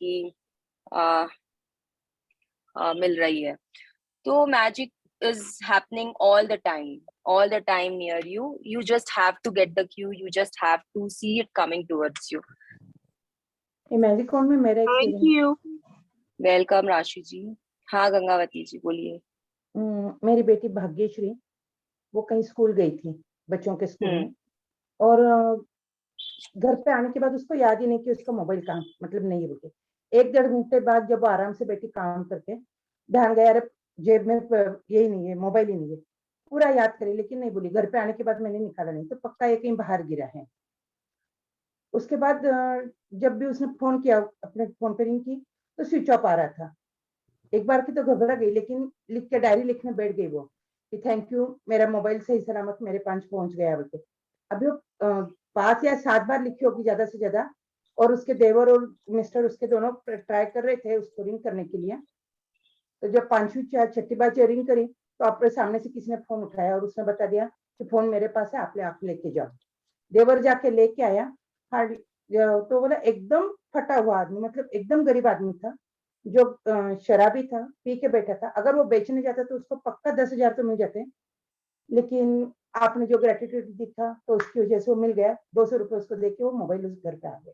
की मिल रही है। तो magic is happening all the time near you. You just have to get the cue. You just have to see it coming towards you. ये magic cone में मेरा thank experience. You. Welcome राशि जी। हाँ गंगावती जी बोलिए। मेरी बेटी भाग्यश्री, वो कहीं स्कूल गई थी, बच्चों के स्कूल में, और घर पे आने के बाद उसको याद ही नहीं कि उसका मोबाइल कहाँ, मतलब नहीं रुके। 1-1.5 घंटे बाद जब वो आराम से बैठी काम करके, ध्यान गया, अरे जेब में यही नहीं है, मोबाइल ही नहीं है। पूरा याद करी लेकिन नहीं भूली। घर पे आने के बाद मैंने निकाला नहीं, तो पक्का ये कहीं बाहर गिरा है। उसके बाद जब भी उसने फोन किया, अपने फोन पे रिंग की, तो स्विच ऑफ आ रहा था। एक बार की तो घबरा गई, लेकिन लिख के डायरी लिखने बैठ गई वो कि थैंक यू, मेरा मोबाइल सही सलामत मेरे पास पहुंच गया बोल के। अभी वो 5 या 7 बार लिखी होगी ज्यादा से ज्यादा, और उसके देवर और मिस्टर उसके दोनों ट्राई कर रहे थे उसको रिंग करने के लिए। तो जब 5वीं या 6ठी बार रिंग करी, तो अपने सामने से किसी ने फोन उठाया और उसने बता दिया कि फोन मेरे पास है, आप लेके जाओ। देवर जाके लेके आया। तो बोला एकदम फटा हुआ आदमी, मतलब एकदम गरीब आदमी था, जो शराबी था, पी के बैठा था। अगर वो बेचने जाता तो उसको पक्का 10,000 तो मिल जाते, लेकिन आपने जो ग्रेटिट्यूड दिखा तो उसकी वजह से वो मिल गया। 200 रुपए उसको देके वो मोबाइल उस घर पे आ गया।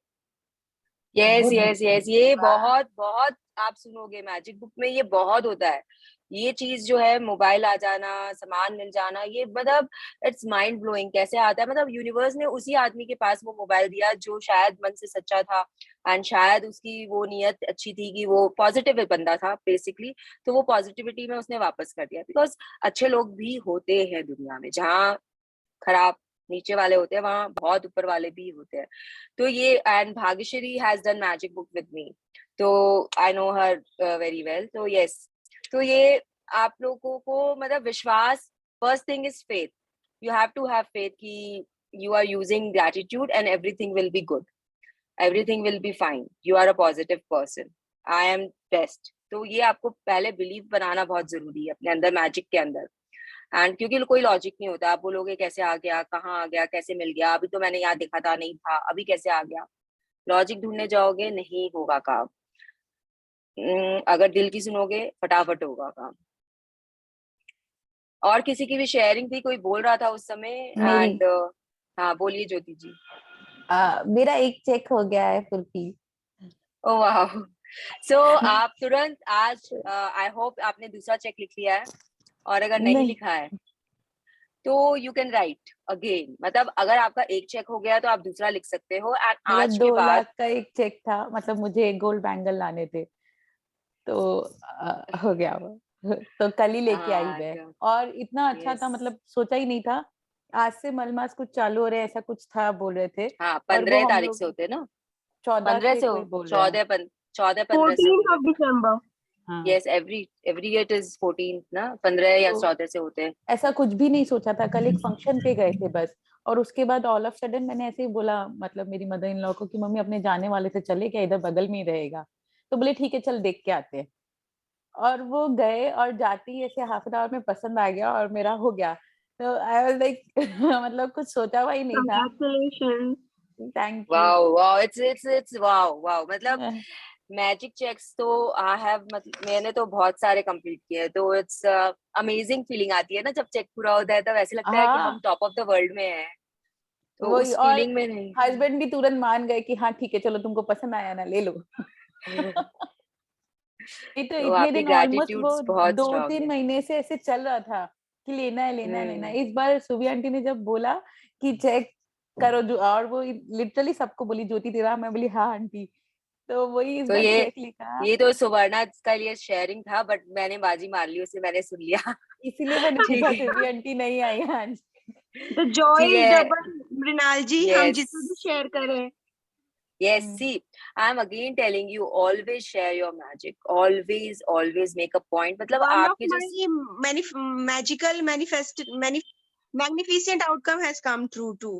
यस यस यस, ये बहुत बहुत आप सुनोगे मैजिक बुक में ये बहुत होता है। ये चीज जो है, मोबाइल आ जाना, सामान मिल जाना, ये मतलब इट्स माइंड ब्लोइंग। कैसे आता है, मतलब यूनिवर्स ने उसी आदमी के पास वो मोबाइल दिया जो शायद मन से सच्चा था, एंड शायद उसकी वो नीयत अच्छी थी कि वो पॉजिटिव बंदा था बेसिकली। तो वो पॉजिटिविटी में उसने वापस कर दिया, बिकॉज अच्छे लोग भी होते हैं दुनिया में। जहाँ खराब नीचे वाले होते हैं, वहां बहुत ऊपर वाले भी होते हैं। तो ये, and Bhagyashree has done magic book with me, तो I know her very well. तो यस, तो ये आप लोगों को मतलब विश्वास, first thing is faith. You have to have faith कि you are using gratitude and everything will be good, everything will be fine, you are a positive person, I am best. तो ये आपको पहले बिलीव बनाना बहुत जरूरी है अपने अंदर, मैजिक के अंदर। एंड क्योंकि कोई लॉजिक नहीं होता, आप बोलोगे कैसे आ गया, कहाँ आ गया, कैसे मिल गया, अभी तो मैंने यहाँ देखा था, नहीं था, अभी कैसे आ गया। लॉजिक ढूंढने जाओगे, नहीं होगा काम। अगर दिल की सुनोगे, फटाफट होगा काम। और किसी की भी शेयरिंग थी, कोई बोल रहा था उस समय, एंड हाँ बोलिए ज्योति जी। मेरा एक चेक हो गया है फुल्फी। ओह वाह। सो आप तुरंत आज, आई होप आपने दूसरा चेक लिख लिया है, और अगर नहीं लिखा है तो यू कैन राइट अगेन। मतलब अगर आपका एक चेक हो गया तो आप दूसरा लिख सकते हो। एंड आज के 2 बाद लाख का एक चेक था, मतलब मुझे एक गोल्ड बैंगल लाने थे, तो हो गया वो। तो कल ही लेके आई मैं, और इतना अच्छा था, मतलब सोचा ही नहीं था। आज से मलमास कुछ चालू हो रहे, ऐसा कुछ था बोल रहे थे। हाँ 15 तारीख से होते ना, 14 से कोई बोल रहा है, 14-15 से 14th December. Yes, every year it is 14 ना, 15 या 14 से होते हैं। ऐसा कुछ भी नहीं सोचा था। कल एक फंक्शन पे गए थे बस, और उसके बाद ऑल ऑफ सडन मैंने ऐसे ही बोला, मतलब मेरी मदर इन लॉ को, कि मम्मी अपने जाने वाले से चले क्या, इधर बगल में ही रहेगा। तो बोले ठीक है चल देख के आते हैं। और वो गए, और जाते ही ऐसे हाफ एन आवर में पसंद आ गया और मेरा हो गया। तो आई वाज लाइक मतलब कुछ सोचा हुआ ही नहीं था। Congratulations. Thank you. Wow wow, it's wow wow. मतलब मैजिक चेक्स तो आई हैव, मतलब मैंने तो बहुत सारे कंप्लीट किए हैं, तो इट्स अमेजिंग फीलिंग आती है ना जब चेक पूरा होता है, तब ऐसे लगता है कि हम टॉप ऑफ द वर्ल्ड में हैं। तो वही, उस और फीलिंग में नहीं, हस्बैंड भी तुरंत मान गए कि हाँ ठीक है चलो, तुमको पसंद आया ना, ले लो। ये तो तो इतने आपकी दिन ऑलमोस्ट वो ग्रैटिट्यूड्स बहुत स्ट्रांग 2-3 है। महीने से ऐसे चल रहा था कि लेना है लेना है लेना है। इस बार सुवी आंटी ने जब बोला कि चेक करो, जो और वो लिटरली सबको बोली ज्योति तेरा, मैं बोली हाँ आंटी। तो वही इस तो बार चेक लिखा, ये तो सुवर्णा का लिए शेयरिंग था, बट मैंने बाजी मार ली, उसे मैंने सुन लिया। इसीलिए वो नहीं ठीक था, है, सुवी आंटी नहीं आई आज। The joy ठीक is है। double, मृणाल जी, हम जितना भी शेयर करें। Yes, see, I'm again telling you, always share your magic. Always make a point. मतलब One of आपके my magnificent outcome has come true too.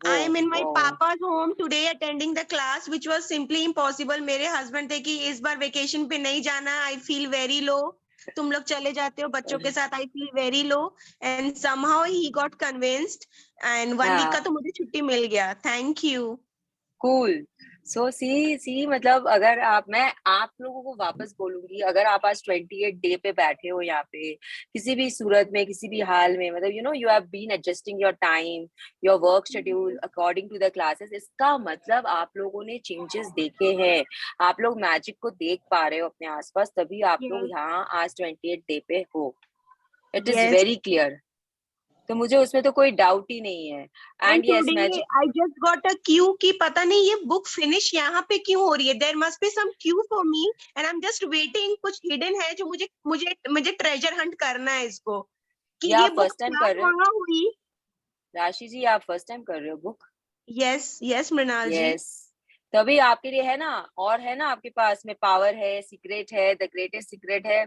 I am in my papa's home today attending the class which was simply impossible. मेरे husband थे कि इस बार vacation पे नहीं जाना, I feel very low. तुम लोग चले जाते हो बच्चों के साथ, I feel very low. And somehow he got convinced. And 1 week का तो मुझे छुट्टी मिल गया. Thank you. cool. सो सी मतलब अगर मैं आप लोगों को वापस बोलूंगी, अगर आप आज 28 डे पे बैठे हो यहाँ पे, किसी भी सूरत में, किसी भी हाल में, मतलब you have been adjusting your time, your work schedule according to the classes, इसका मतलब आप लोगों ने चेंजेस देखे हैं, आप लोग मैजिक को देख पा रहे हो अपने आसपास, तभी आप लोग यहाँ आज 28 डे पे हो। It is very clear. तो मुझे उसमें तो कोई डाउट ही नहीं है। And yes magic, I just got a cue कि पता नहीं ये बुक फिनिश यहाँ पे क्यों हो रही है। There must be some cue for me and I'm just waiting। कुछ हिडन है जो मुझे मुझे मुझे ट्रेजर हंट करना है इसको, कि ये बुक फर्स्ट टाइम कर रहे हो कहाँ हुई। राशि जी? आप फर्स्ट टाइम कर रहे हो बुक? यस यस मृणाल जी। यस, तभी आपके लिए है ना, और है ना आपके पास में पावर है, सीक्रेट है, द ग्रेटेस्ट सीक्रेट है।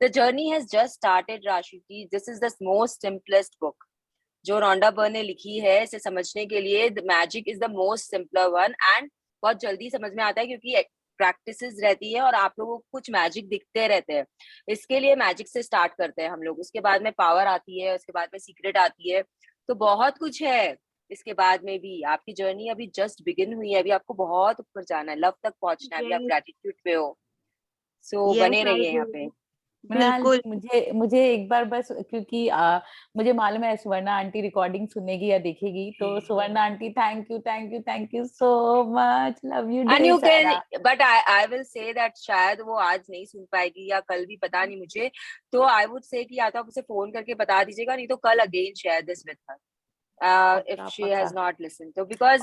The journey has just started Rashi ji. This is the most simplest book जो रोंडा बर्न ने लिखी है। इसे समझने के लिए the magic is the most simpler one, and बहुत जल्दी समझ में आता है क्योंकि प्रैक्टिसेस रहती है और आप लोगों को कुछ मैजिक दिखते रहते हैं। इसके लिए मैजिक से स्टार्ट करते हैं हम लोग, उसके बाद में पावर आती है, उसके बाद में सीक्रेट आती है, तो बहुत कुछ है इसके बाद में भी। आपकी जर्नी अभी जस्ट बिगिन हुई है, अभी आपको बहुत ऊपर जाना है, लव तक पहुंचना है, अभी आप ग्रेटिट्यूड पे हो। सो बने रहिए यहाँ पे। मृणाल बिल्कुल। जी, मुझे एक बार बस, क्योंकि मुझे मालूम है सुवर्णा आंटी रिकॉर्डिंग सुनेगी या देखेगी, तो Suvarna aunty thank you so much, love you and ढेर यू कैन, सारा। But I will say that शायद वो आज नहीं सुन पाएगी या कल भी, पता नहीं मुझे। तो आई वुड से कि या तो आप उसे फोन करके बता दीजिएगा, नहीं तो कल again share this with her if she has not listened, so because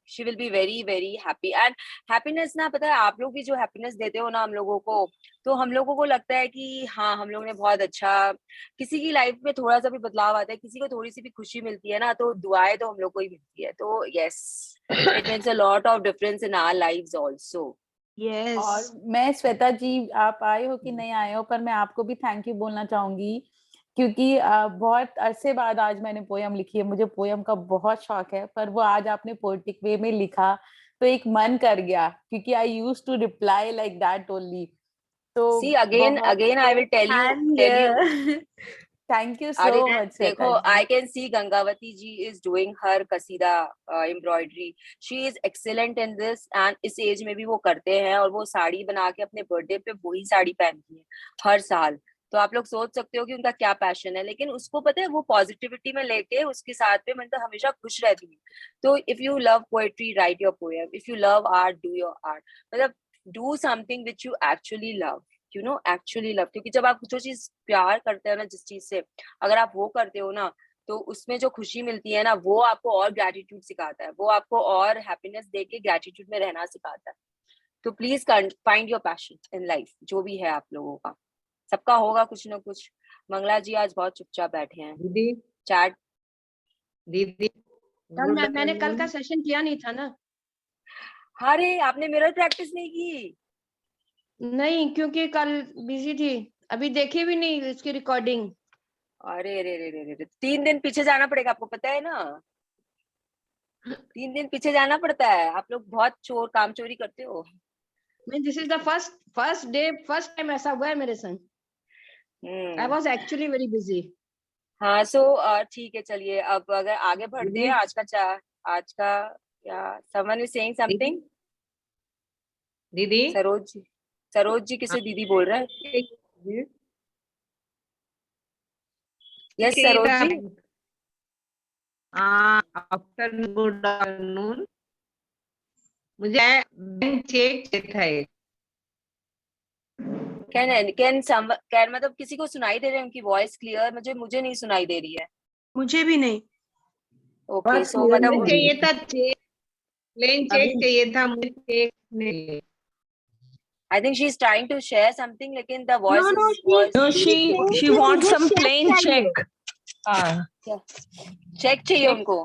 she will be very very happy। and happiness ना, पता है आप लोग भी जो happiness देते हो ना हम लोगों को, तो हम लोगों को लगता है कि हाँ हम लोग ने बहुत अच्छा, किसी की लाइफ में थोड़ा सा भी बदलाव आता है, किसी को थोड़ी सी भी खुशी मिलती है ना, तो दुआएं तो हम लोग को ही मिलती है। तो yes, it makes a lot of difference in our lives also। Yes. और मैं, श्वेता जी, आप आए हो कि नहीं आए हो, पर मैं आपको भी थैंक यू बोलना चाहूंगी, क्योंकि बहुत अरसे बाद आज मैंने पोयम लिखी है। मुझे पोयम का बहुत शौक है, पर वो आज आपने पोएटिक वे में लिखा तो एक मन कर गया, क्योंकि I used to reply like that only. तो see again I will tell you thank you अरे सो मच देखो, Shweta ji. I can see Gangavati ji is doing her kasida embroidery, she is excellent in this, and इस एज में भी वो करते हैं, और वो साड़ी बना के अपने बर्थडे पे वही साड़ी पहनती है हर साल। तो आप लोग सोच सकते हो कि उनका क्या पैशन है, लेकिन उसको पता है वो पॉजिटिविटी में लेके उसके साथ में मतलब हमेशा खुश रहती है। तो if you love poetry, write your poem, if you love art, do your art, मतलब do something which you actually love, actually love. क्योंकि जब आप जो चीज प्यार करते हो ना, जिस चीज से अगर आप वो करते हो ना, तो उसमें जो खुशी मिलती है ना, वो आपको और ग्रेटिट्यूड सिखाता है, वो आपको और हैप्पीनेस देके ग्रेटिट्यूड में रहना सिखाता है। तो please find your passion in life, जो भी है आप लोगों का, सबका होगा कुछ ना कुछ। मंगला जी आज बहुत चुपचाप बैठे हैं। दीदी चैट दीदी कल मैंने कल का सेशन किया नहीं था ना। अरे आपने मिरर प्रैक्टिस नहीं की? नहीं, क्योंकि कल बिजी थी, अभी देखी भी नहीं इसकी रिकॉर्डिंग। अरे रे रे रे रे, 3 दिन पीछे जाना पड़ेगा, आपको पता है ना, 3 दिन पीछे जाना पड़ता है। आप लोग बहुत काम चोरी करते हो। This is the first day, first time ऐसा हुआ है मेरे संग। I was actually very busy. हाँ, सो ठीक है, चलिए अब अगर आगे बढ़ते हैं। आज का क्या, समवन इज सेइंग समथिंग? दीदी सरोज जी किसे दीदी बोल रहा है? Yes Saroj ji. Afternoon, good afternoon. मुझे बैंक चेक था एक। कैन मतलब किसी को सुनाई दे रही है उनकी वॉइस क्लियर? मुझे नहीं सुनाई दे रही है। मुझे भी नहीं। ओके, सो मतलब चाहिए था चेक, प्लेन चेक चाहिए था मुझे, चेक नहीं। I think she's trying to share something, लेकिन the voice she wants some plain check। Check चाहिए उनको।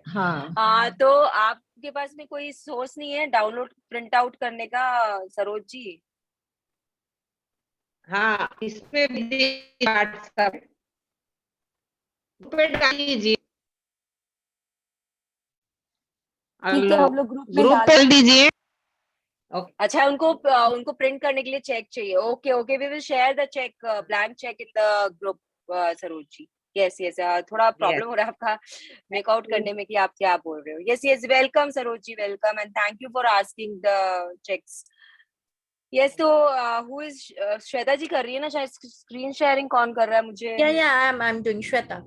हाँ तो आपके पास में कोई सोर्स नहीं है डाउनलोड प्रिंट आउट करने का सरोज जी? हाँ, इसमें भी व्हाट्सएप पे डालिए। ठीक है, हम लोग ग्रुप कर दीजिए। अच्छा, उनको प्रिंट करने के लिए चेक चाहिए। Okay, we will share the check, blank check in the group Saroj ji. Yes yes, थोड़ा प्रॉब्लम हो रहा है आपका मेकआउट करने में कि आप क्या बोल रहे हो. Yes yes, welcome Saroj ji, welcome and thank you for asking the checks. Yes, तो हु इज श्वेता जी कर रही है ना शायद स्क्रीन शेयरिंग. कौन कर रहा है मुझे? Yeah, I'm doing Shweta.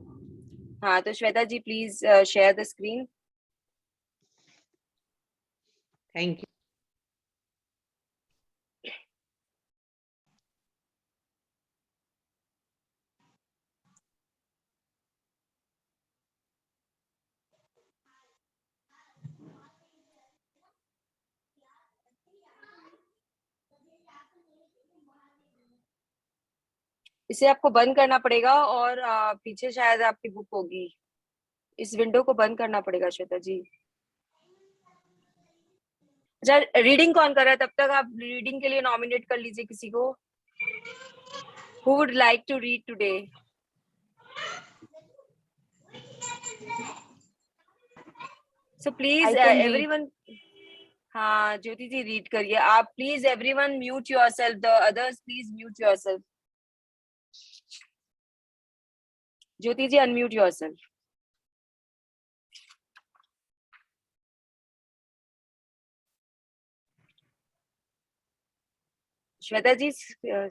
हाँ, तो Shweta ji please share the screen. Thank you. इसे आपको बंद करना पड़ेगा और पीछे शायद आपकी बुक होगी. इस विंडो को बंद करना पड़ेगा श्वेता जी. अच्छा, रीडिंग कौन कर रहा है? तब तक आप रीडिंग के लिए नॉमिनेट कर लीजिए किसी को. Who would like to read today? So please everyone. हाँ, ज्योति जी रीड करिए आप please. Everyone mute yourself. The others please mute yourself. Jyoti ji unmute yourself. Shweta ji screen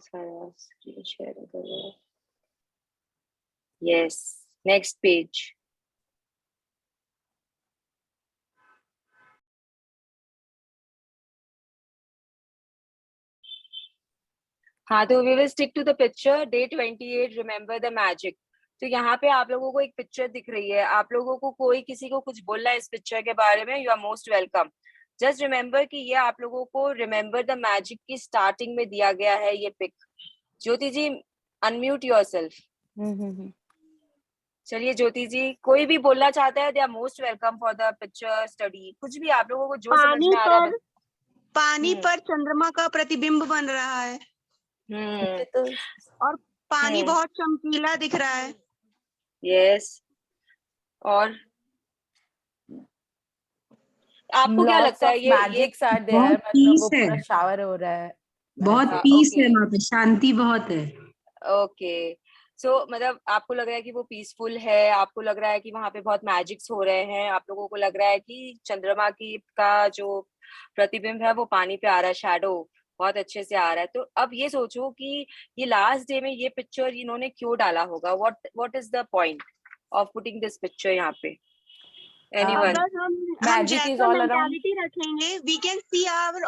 share कर रहे हैं. Yes, next page. हाँ, तो we will stick to the picture. Day 28, remember the magic. तो यहाँ पे आप लोगों को एक पिक्चर दिख रही है. आप लोगों को कोई किसी को कुछ बोलना है इस पिक्चर के बारे में, you are most welcome. Just remember कि ये आप लोगों को रिमेम्बर द मैजिक की स्टार्टिंग में दिया गया है ये pic. Jyoti ji unmute yourself. चलिए ज्योति जी, कोई भी बोलना चाहता है, they are most welcome for the picture study. कुछ भी आप लोगों को जो समझ में आ रहा है. पानी पर चंद्रमा का प्रतिबिंब बन रहा है और पानी बहुत चमकीला दिख रहा है. यस. और आपको क्या लगता है ये मैजिक्स आर देयर? मतलब वो पूरा शावर हो रहा है. बहुत पीस है वहाँ पे, शांति बहुत है. ओके, सो मतलब आपको लग रहा है कि वो पीसफुल है. आपको लग रहा है कि वहां पे बहुत मैजिक्स हो रहे हैं. आप लोगों को लग रहा है कि चंद्रमा की का जो प्रतिबिंब है वो पानी पे आ रहा है, शैडो बहुत अच्छे से आ रहा है. तो अब ये सोचो कि ये लास्ट डे में ये पिक्चर इन्होंने क्यों डाला होगा. What is the point of putting this picture यहाँ पे? एनीवन? अगर हम Magic is all around. Mentality रखेंगे, we can see our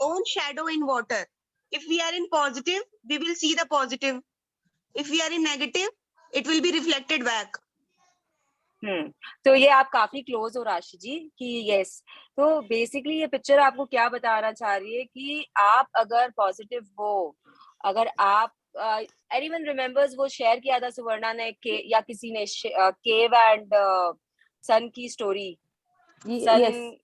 own shadow in water. If we are in positive, we will see the positive. If we are in negative, it will be reflected back. तो ये आप काफी close हो राशि जी कि yes. तो basically ये picture आपको क्या बताना चाह रही है कि आप अगर पॉजिटिव हो, अगर आप एनीवन रिमेम्बर्स वो शेयर किया था सुवर्णा ने या किसी ने केव एंड सन की स्टोरी. सन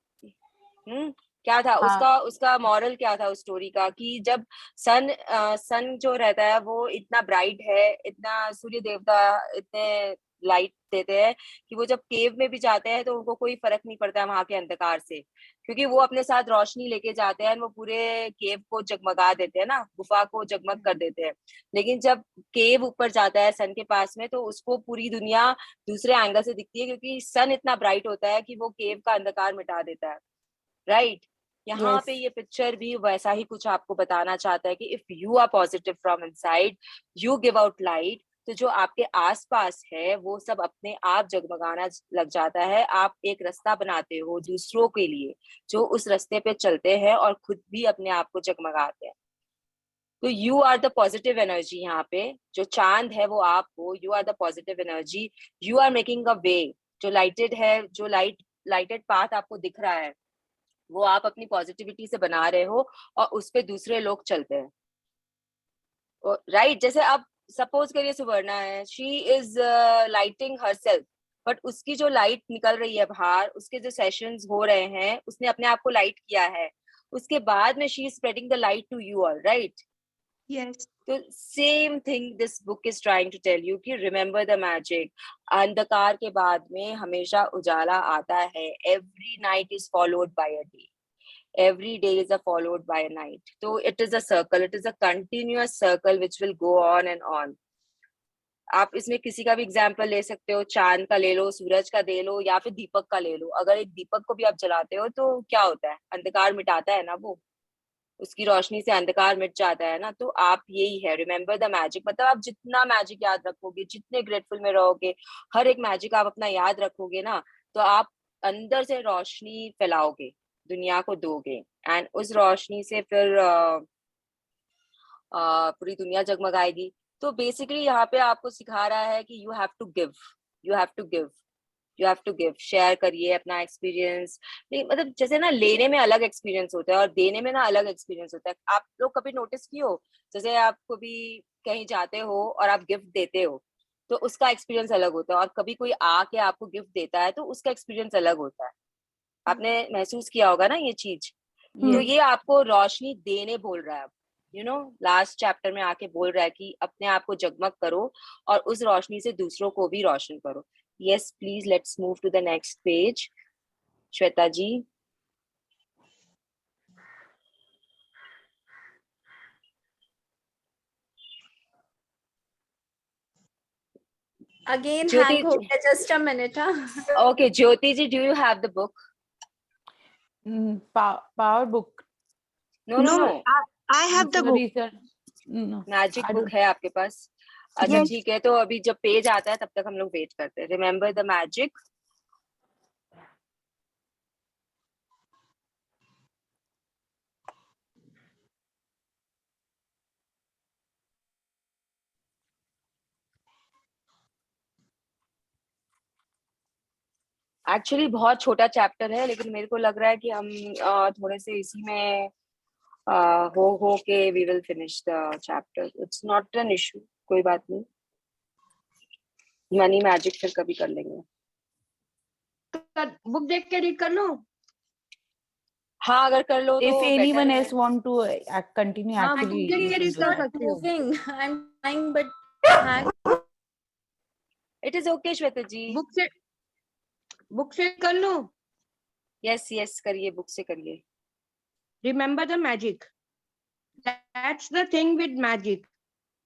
क्या था? उसका मॉरल क्या था उस स्टोरी का कि जब सन जो रहता है वो इतना ब्राइट है, इतना सूर्य देवता इतने लाइट देते हैं कि वो जब केव में भी जाते हैं तो उनको कोई फर्क नहीं पड़ता है वहां के अंधकार से, क्योंकि वो अपने साथ रोशनी लेके जाते हैं. वो पूरे केव को जगमगा देते हैं ना, गुफा को जगमग कर देते हैं. लेकिन जब केव ऊपर जाता है सन के पास में तो उसको पूरी दुनिया दूसरे एंगल से दिखती है, क्योंकि सन इतना ब्राइट होता है कि वो केव का अंधकार मिटा देता है. राइट? यहाँ पे ये पिक्चर भी वैसा ही कुछ आपको बताना चाहता है कि if you are positive from inside, you give out light, तो जो आपके आसपास है वो सब अपने आप जगमगाना लग जाता है. आप एक रास्ता बनाते हो दूसरों के लिए जो उस रास्ते पे चलते हैं और खुद भी अपने आप को जगमगाते हैं. तो you are the positive energy. यहाँ पे जो चांद है वो आप हो. You are the positive energy. You are making a way. जो लाइटेड है, जो लाइटेड पाथ आपको दिख रहा है वो आप अपनी पॉजिटिविटी से बना रहे हो और उस पे दूसरे लोग चलते हैं. राइट? जैसे आप सपोज करिए सुवर्णा है, she is lighting herself, but उसकी जो लाइट निकल रही है बाहर, उसके जो सेशंस हो रहे हैं, उसने अपने आप को लाइट किया है, उसके बाद में she is spreading the light to you all. Right? Yes. तो same thing this book is trying to tell you कि रिमेम्बर द मैजिक. अंधकार के बाद में हमेशा उजाला आता है. Every night is followed by a day. Every day is followed by a night. So it is a circle. It is a continuous circle which will go on and on. आप इसमें किसी का भी एग्जाम्पल ले सकते हो, चांद का ले लो, सूरज का ले लो, या फिर दीपक का ले लो। अगर एक दीपक को भी आप जलाते हो तो क्या होता है, अंधकार मिटाता है ना वो, उसकी रोशनी से अंधकार मिट जाता है ना। तो आप यही है, रिमेम्बर द मैजिक, मतलब आप जितना मैजिक याद रखोगे, जितने ग्रेटफुल में रहोगे, हर एक मैजिक आप अपना याद रखोगे ना, तो आप अंदर से रोशनी फैलाओगे, दुनिया को दोगे, एंड उस रोशनी से फिर पूरी दुनिया जगमगाएगी। तो बेसिकली यहाँ पे आपको सिखा रहा है कि you have to give, you have to give, you have to give. Share करिए अपना एक्सपीरियंस। मतलब जैसे ना लेने में अलग एक्सपीरियंस होता है और देने में ना अलग एक्सपीरियंस होता है। आप लोग कभी नोटिस किए हो, जैसे आप कभी कहीं जाते हो और आप गिफ्ट देते हो तो उसका एक्सपीरियंस अलग होता है, और कभी कोई आके आपको गिफ्ट देता है तो उसका एक्सपीरियंस अलग होता है। आपने महसूस किया होगा ना ये चीज। तो ये आपको रोशनी देने बोल रहा है, यू नो, लास्ट चैप्टर में आके बोल रहा है कि अपने आप को जगमग करो और उस रोशनी से दूसरों को भी रोशन करो। Yes, please, let's move to the next page. Shweta ji. Again, Jyoti hang ho gaya, just a minute. Okay, Jyoti ji, do you have the book? Power book. No. I have the book. No, magic I book don't. है आपके पास? अच्छा Yes. ठीक है, तो अभी जब page आता है तब तक हम लोग वेट करते हैं। Remember the magic. एक्चुअली बहुत छोटा चैप्टर है, लेकिन मेरे को लग रहा है कि हम थोड़े से इसी में हो के we will finish the chapter. It's not an issue, कोई बात नहीं। मनी मैजिक फिर कभी कर लेंगे। बुक देख के रीड कर लो। हाँ, अगर कर लो If तो anyone better है। else want to continue, हाँ, actually, book you देख के can रीड do कर that. सकती हो। Moving. I'm trying, but hang. It is okay, Shweta ji. Book से कर लो। यस करिए, बुक से करिए। Remember the magic. That's the thing with magic.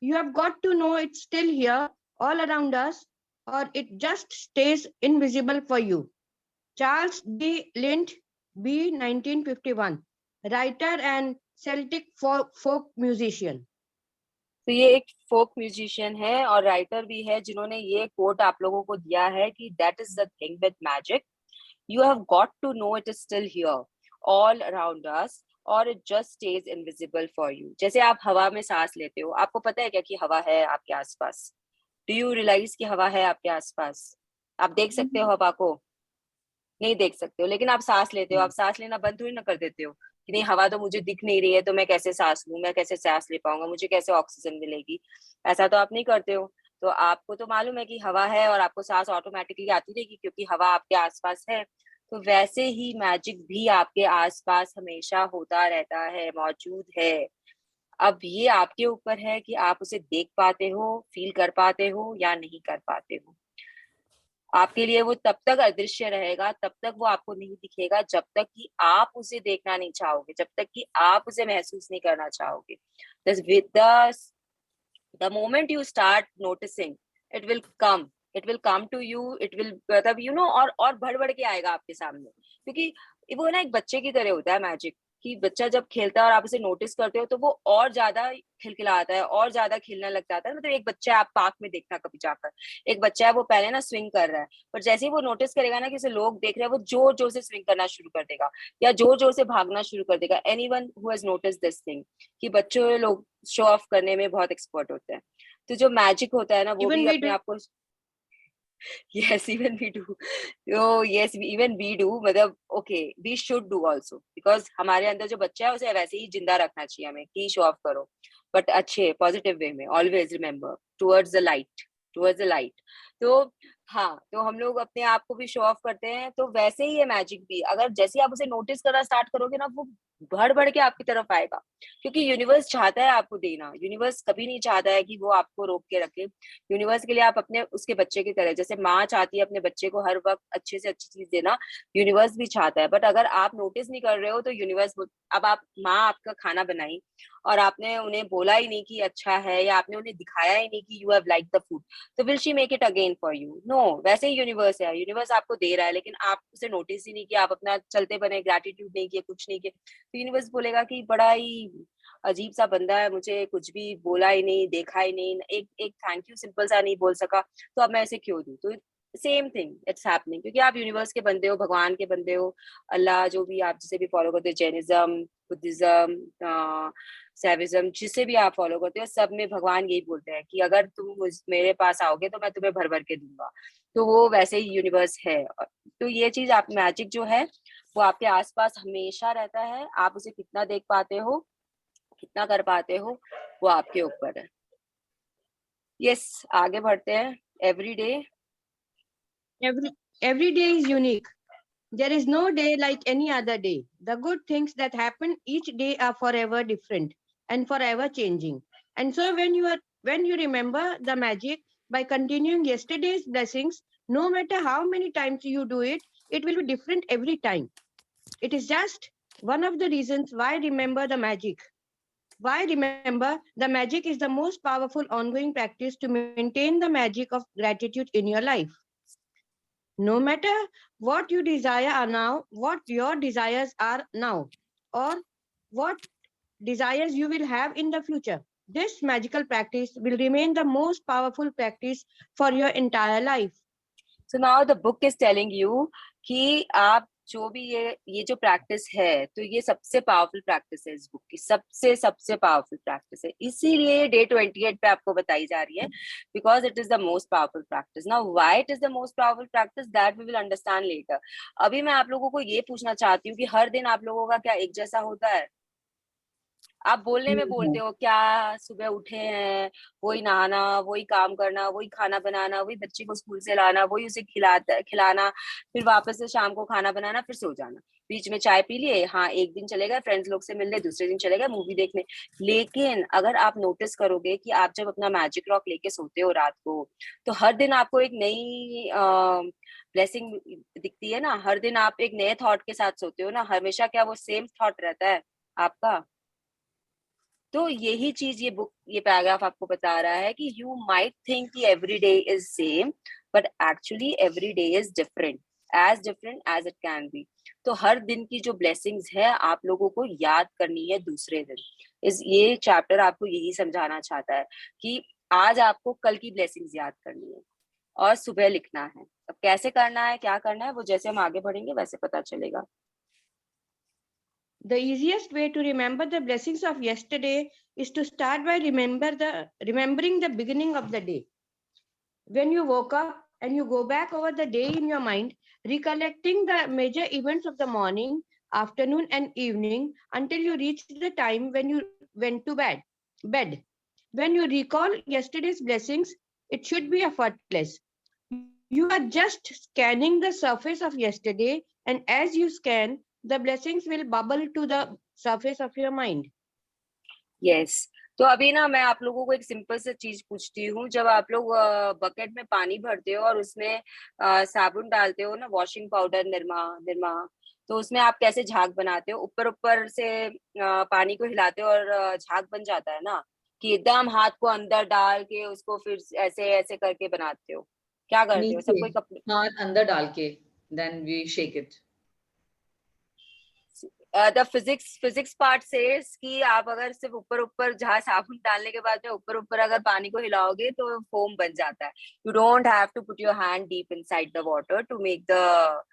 You have got to know it's still here, all around us, or it just stays invisible for you. Charles D. Lind, B. 1951, writer and Celtic folk musician. तो ये एक फोक musician है और writer भी है, जिन्होंने ये coat आप लोगों को दिया है कि that is the thing with magic, you have got to know it is still here all around us और it just stays invisible for you. जैसे आप हवा में सांस लेते हो, आपको पता है क्या कि हवा है आपके आसपास? डू यू रियलाइज कि हवा है आपके आसपास? आप देख सकते हो हवा को? नहीं देख सकते हो, लेकिन आप सांस लेते हो। आप सांस लेना बंद थोड़ी ना कर देते हो कि नहीं, हवा तो मुझे दिख नहीं रही है तो मैं कैसे सांस लूं, मैं कैसे सांस ले पाऊंगा, मुझे कैसे ऑक्सीजन मिलेगी। ऐसा तो आप नहीं करते हो। तो आपको तो मालूम है कि हवा है और आपको सांस ऑटोमेटिकली आती रहेगी क्योंकि हवा आपके आसपास है। तो वैसे ही मैजिक भी आपके आसपास हमेशा होता रहता है, मौजूद है। अब ये आपके ऊपर है कि आप उसे देख पाते हो, फील कर पाते हो या नहीं कर पाते हो। आपके लिए वो तब तक अदृश्य रहेगा, तब तक वो आपको नहीं दिखेगा, जब तक कि आप उसे देखना नहीं चाहोगे, जब तक कि आप उसे महसूस नहीं करना चाहोगे। The moment you start noticing, it will come to you, it will, मतलब you know, और बढ़ के आएगा आपके सामने। क्योंकि वो ना एक बच्चे की तरह होता है मैजिक, कि बच्चा जब खेलता है और आप उसे नोटिस करते हो तो वो और ज्यादा खिलखिलाता है, और ज्यादा खेलने लग जाता है। मतलब एक बच्चा है, आप पार्क में देखना कभी जाकर, एक बच्चा है वो पहले ना स्विंग कर रहा है, पर जैसे ही वो नोटिस करेगा ना कि उसे लोग देख रहे हैं, वो जोर जोर से स्विंग करना शुरू कर देगा या जोर जोर से भागना शुरू कर देगा। Anyone who has notice this thing कि बच्चों लोग शो ऑफ करने में बहुत एक्सपर्ट होते हैं। तो जो मैजिक होता है ना, वो भी अपने आप को yes, even we do. Oh yes, even we do. मतलब okay, we should do also, because हमारे अंदर जो बच्चा है उसे वैसे ही जिंदा रखना चाहिए हमें कि शो ऑफ करो, बट अच्छे पॉजिटिव वे में। Always remember towards the light, towards the light. तो हाँ, तो हम लोग अपने आप को भी शो ऑफ करते हैं, तो वैसे ही ये मैजिक भी, अगर जैसे ही आप उसे नोटिस करना स्टार्ट करोगे ना, वो बढ़-बढ़ के आपकी तरफ आएगा। क्योंकि यूनिवर्स चाहता है आपको देना, यूनिवर्स कभी नहीं चाहता है कि वो आपको रोक के रखे। यूनिवर्स के लिए आप अपने उसके बच्चे की तरह, जैसे माँ चाहती है अपने बच्चे को हर वक़्त अच्छे से अच्छी चीज़ देना, यूनिवर्स भी चाहता है। बट अगर आप नोटिस नहीं कर रहे हो तो यूनिवर्स बोल, अब आप माँ आपका खाना बनाई और आपने उन्हें बोला ही नहीं कि अच्छा है, या आपने उन्हें दिखाया ही नहीं कि you have liked the food, तो will she make it again for you? No, वैसे ही यूनिवर्स है, यूनिवर्स आपको दे रहा है, लेकिन आप उसे नोटिस ही नहीं किया, आप अपना चलते बने, ग्रैटिट्यूड नहीं किए, कुछ नहीं किए, तो यूनिवर्स बोलेगा कि बड़ा ही अजीब सा बंदा है, मुझे कुछ भी बोला ही नहीं, देखा ही नहीं, एक एक थैंक यू सिंपल सा नहीं बोल सका, तो अब मैं इसे क्यों दूं? तो सेम थिंग इट्स हैपनिंग, क्योंकि आप यूनिवर्स के बंदे हो, भगवान के बंदे हो, अल्लाह जो भी आप जिसे भी फॉलो करते हो, जैनिज्म, बुद्धिज्म, सैविज्म, जिसे भी आप फॉलो करते हो, सब में भगवान यही बोलते हैं कि अगर तुम मेरे पास आओगे तो मैं तुम्हें भर भर के दूंगा। तो वो वैसे ही यूनिवर्स है। तो ये चीज, आप मैजिक जो है वो आपके आसपास हमेशा रहता है, आप उसे कितना देख पाते हो, कितना कर पाते हो, वो आपके ऊपर है। यस, आगे बढ़ते हैं। Every day, Every day is unique. There is no day like any other day. The good things that happen each day are forever different and forever changing. And so when you remember the magic by continuing yesterday's blessings, no matter how many times you do it, it will be different every time. It is just one of the reasons why remember the magic. Why remember the magic is the most powerful ongoing practice to maintain the magic of gratitude in your life. No matter what you desire are now, what your desires are now, or what desires you will have in the future, this magical practice will remain the most powerful practice for your entire life. So now the book is telling you कि आप जो भी ये जो practice है, तो ये सबसे पावरफुल प्रैक्टिस है, इस बुक की सबसे सबसे पावरफुल प्रैक्टिस है, इसीलिए डे 28 पे आपको बताई जा रही है, because it is the most powerful practice. Now why it is the most powerful practice, that we will understand later. अभी मैं आप लोगों को ये पूछना चाहती हूँ कि हर दिन आप लोगों का क्या एक जैसा होता है? आप बोलने में बोलते हो क्या, सुबह उठे हैं, वही नहाना, वही काम करना, वही खाना बनाना, वही बच्चे को स्कूल से लाना, वही उसे खिलाना, फिर वापस से शाम को खाना बनाना, फिर सो जाना, बीच में चाय पी लिए, हाँ एक दिन चले गए फ्रेंड्स लोग से मिलने, दूसरे दिन चले गए मूवी देखने। लेकिन अगर आप नोटिस करोगे कि आप जब अपना मैजिक रॉक लेके सोते हो रात को, तो हर दिन आपको एक नई ब्लेसिंग दिखती है ना, हर दिन आप एक नए थॉट के साथ सोते हो ना, हमेशा क्या वो सेम थॉट रहता है आपका? तो यही चीज ये पैराग्राफ आपको बता रहा है कि यू माइट थिंक कि every day is same, but actually every day is different as it can be. तो हर दिन की जो ब्लेसिंग्स है आप लोगों को याद करनी है दूसरे दिन। ये चैप्टर आपको यही समझाना चाहता है कि आज आपको कल की ब्लेसिंग्स याद करनी है और सुबह लिखना है। अब कैसे करना है, क्या करना है, वो जैसे हम आगे बढ़ेंगे वैसे पता चलेगा। The easiest way to remember the blessings of yesterday is to start by remembering the beginning of the day. When you woke up and you go back over the day in your mind, recollecting the major events of the morning, afternoon, and evening until you reach the time when you went to bed. When you recall yesterday's blessings, it should be effortless. You are just scanning the surface of yesterday, and as you scan, the blessings will bubble to the surface of your mind. Yes. तो अभी ना मैं आप लोगों को एक simple सी चीज पूछती हूँ। जब आप लोग बकेट में पानी भरते हो और उसमें साबुन डालते हो ना, वॉशिंग पाउडर, निरमा, तो उसमें आप कैसे झाग बनाते हो? ऊपर ऊपर से पानी को हिलाते हो और झाग बन जाता है ना, कि एकदम हाथ को अंदर डाल के उसको फिर ऐसे ऐसे करके बनाते हो? क्या करते हो? सब नीचे कोई कपड़े हाथ अंदर डाल के then we shake it. The physics part says कि आप अगर सिर्फ ऊपर ऊपर, जहाँ साबुन डालने के बाद में ऊपर ऊपर अगर पानी को हिलाओगे तो फोम बन जाता है। You don't have to put your hand deep inside the water to make the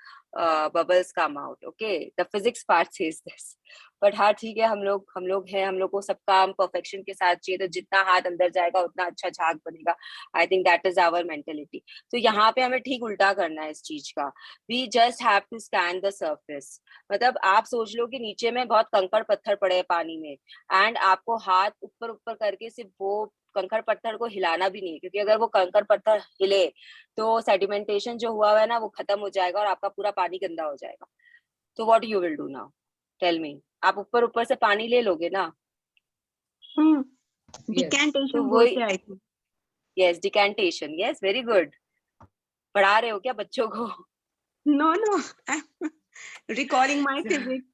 bubbles come out. Okay, the physics part says this. But हाँ ठीक है, हम लोग हैं, हम लोग को सब काम परफेक्शन के साथ चाहिए, तो जितना हाथ अंदर जाएगा उतना अच्छा झाग बनेगा। I think that is our mentality. तो यहाँ पे हमें ठीक उल्टा करना है इस चीज का। We just have to scan the surface. मतलब आप सोच लो कि नीचे में बहुत कंकड़ पत्थर पड़े हैं पानी में, एंड आपको हाथ ऊपर ऊपर करके सिर्फ वो कंकड़ पत्थर को हिलाना भी नहीं है, क्योंकि अगर वो कंकड़ पत्थर हिले तो सेडिमेंटेशन जो हुआ है ना वो खत्म हो जाएगा और आपका पूरा पानी गंदा हो जाएगा. तो what you will do now, tell me. आप ऊपर ऊपर से पानी ले लोगे ना. डिकैंटेशन तो बोलते वही, हैं, I think. Yes decantation, yes very good. पढ़ा रहे हो क्या बच्चों को? No, I'm recalling my physics.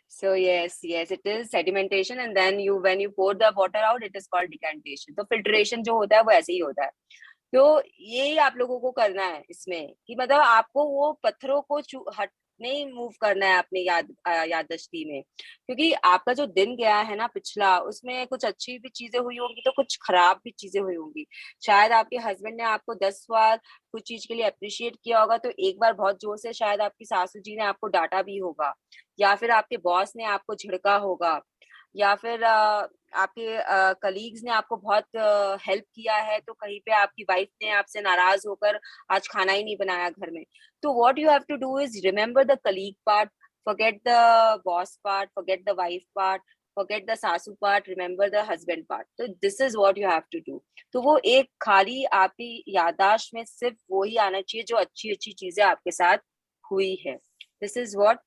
So yes, it is sedimentation, and then when you pour the water out, it is called decantation. तो filtration जो होता है वो ऐसे ही होता है. तो यही आप लोगों को करना है इसमें, कि मतलब आपको वो पत्थरों को नहीं मूव करना है अपनी याददाश्ती में, क्योंकि आपका जो दिन गया है ना पिछला, उसमें कुछ अच्छी भी चीजें हुई होंगी तो कुछ खराब भी चीजें हुई होंगी. शायद आपके हस्बैंड ने आपको 10 बार कुछ चीज के लिए अप्रिशिएट किया होगा, तो एक बार बहुत जोर से शायद आपकी सासू जी ने आपको डांटा भी होगा, या फिर आपके बॉस ने आपको झिड़का होगा, या फिर आपके कलीग्स ने आपको बहुत हेल्प किया है, तो कहीं पे आपकी वाइफ ने आपसे नाराज होकर आज खाना ही नहीं बनाया घर में. तो what you have to do is remember the colleague part, forget the boss part, forget the wife part, forget the सासू part, remember the husband part. तो this is what you have to do. तो वो एक खाली आपकी याददाश्त में सिर्फ वो ही आना चाहिए जो अच्छी अच्छी चीजें आपके साथ हुई है. This is what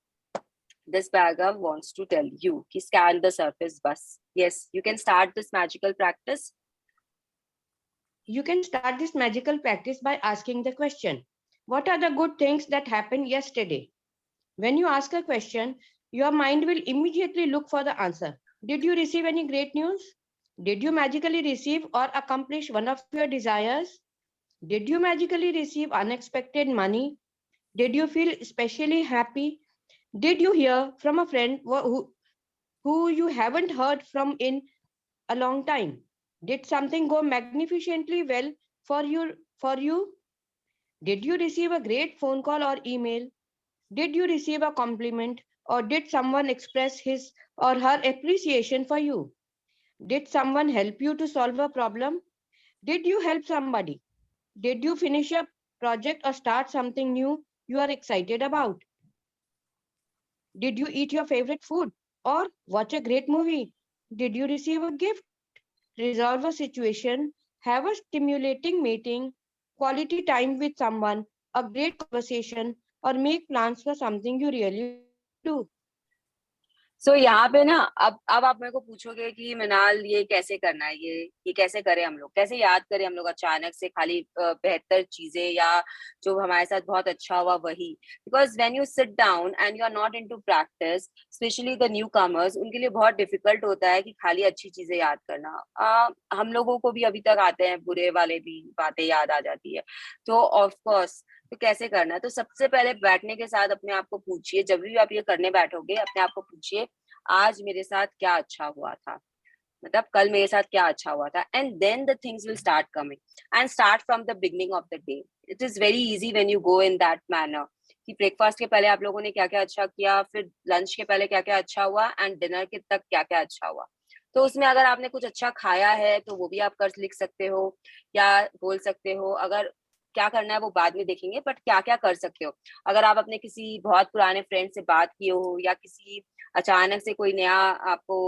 this paragraph wants to tell you, कि scan the surface bus. Yes, you can start this magical practice. You can start this magical practice by asking the question, what are the good things that happened yesterday? When you ask a question, your mind will immediately look for the answer. Did you receive any great news? Did you magically receive or accomplish one of your desires? Did you magically receive unexpected money? Did you feel especially happy? Did you hear from a friend who you haven't heard from in a long time? Did something go magnificently well for you? Did you receive a great phone call or email? Did you receive a compliment, or did someone express his or her appreciation for you? Did someone help you to solve a problem? Did you help somebody? Did you finish a project or start something new you are excited about? Did you eat your favorite food or watch a great movie? Did you receive a gift, resolve a situation, have a stimulating meeting, quality time with someone, a great conversation, or make plans for something you really do? So यहाँ पे ना अब आप मेरे को पूछोगे कि मृणाल ये कैसे करना है, ये कैसे करें हम लोग, कैसे याद करें हम लोग अचानक से खाली बेहतर चीजें या जो हमारे साथ बहुत अच्छा हुआ वही. Because when you sit down and you are not into practice, specially the new comers, उनके लिए बहुत डिफिकल्ट होता है कि खाली अच्छी चीजें याद करना. हम लोगों को भी अभी तक आते हैं बुरे वाले भी बातें याद आ जाती है. तो ऑफ कोर्स तो कैसे करना है, तो सबसे पहले बैठने के साथ अपने आप को पूछिए, जब भी आप ये करने बैठोगे अपने आप को पूछिए आज मेरे साथ क्या अच्छा हुआ था, मतलब कल मेरे साथ क्या अच्छा हुआ था. And then the things will start coming and start from the beginning of the day. It is very easy when you go in that manner कि ब्रेकफास्ट के पहले आप लोगों ने क्या क्या अच्छा किया, फिर लंच के पहले क्या क्या अच्छा हुआ, एंड डिनर के तक क्या क्या अच्छा हुआ. तो उसमें अगर आपने कुछ अच्छा खाया है तो वो भी आप कर लिख सकते हो या बोल सकते हो. अगर क्या करना है वो बाद में देखेंगे, बट क्या क्या कर सकते हो. अगर आप अपने किसी बहुत पुराने फ्रेंड से बात किए हो, या किसी अचानक से कोई नया आपको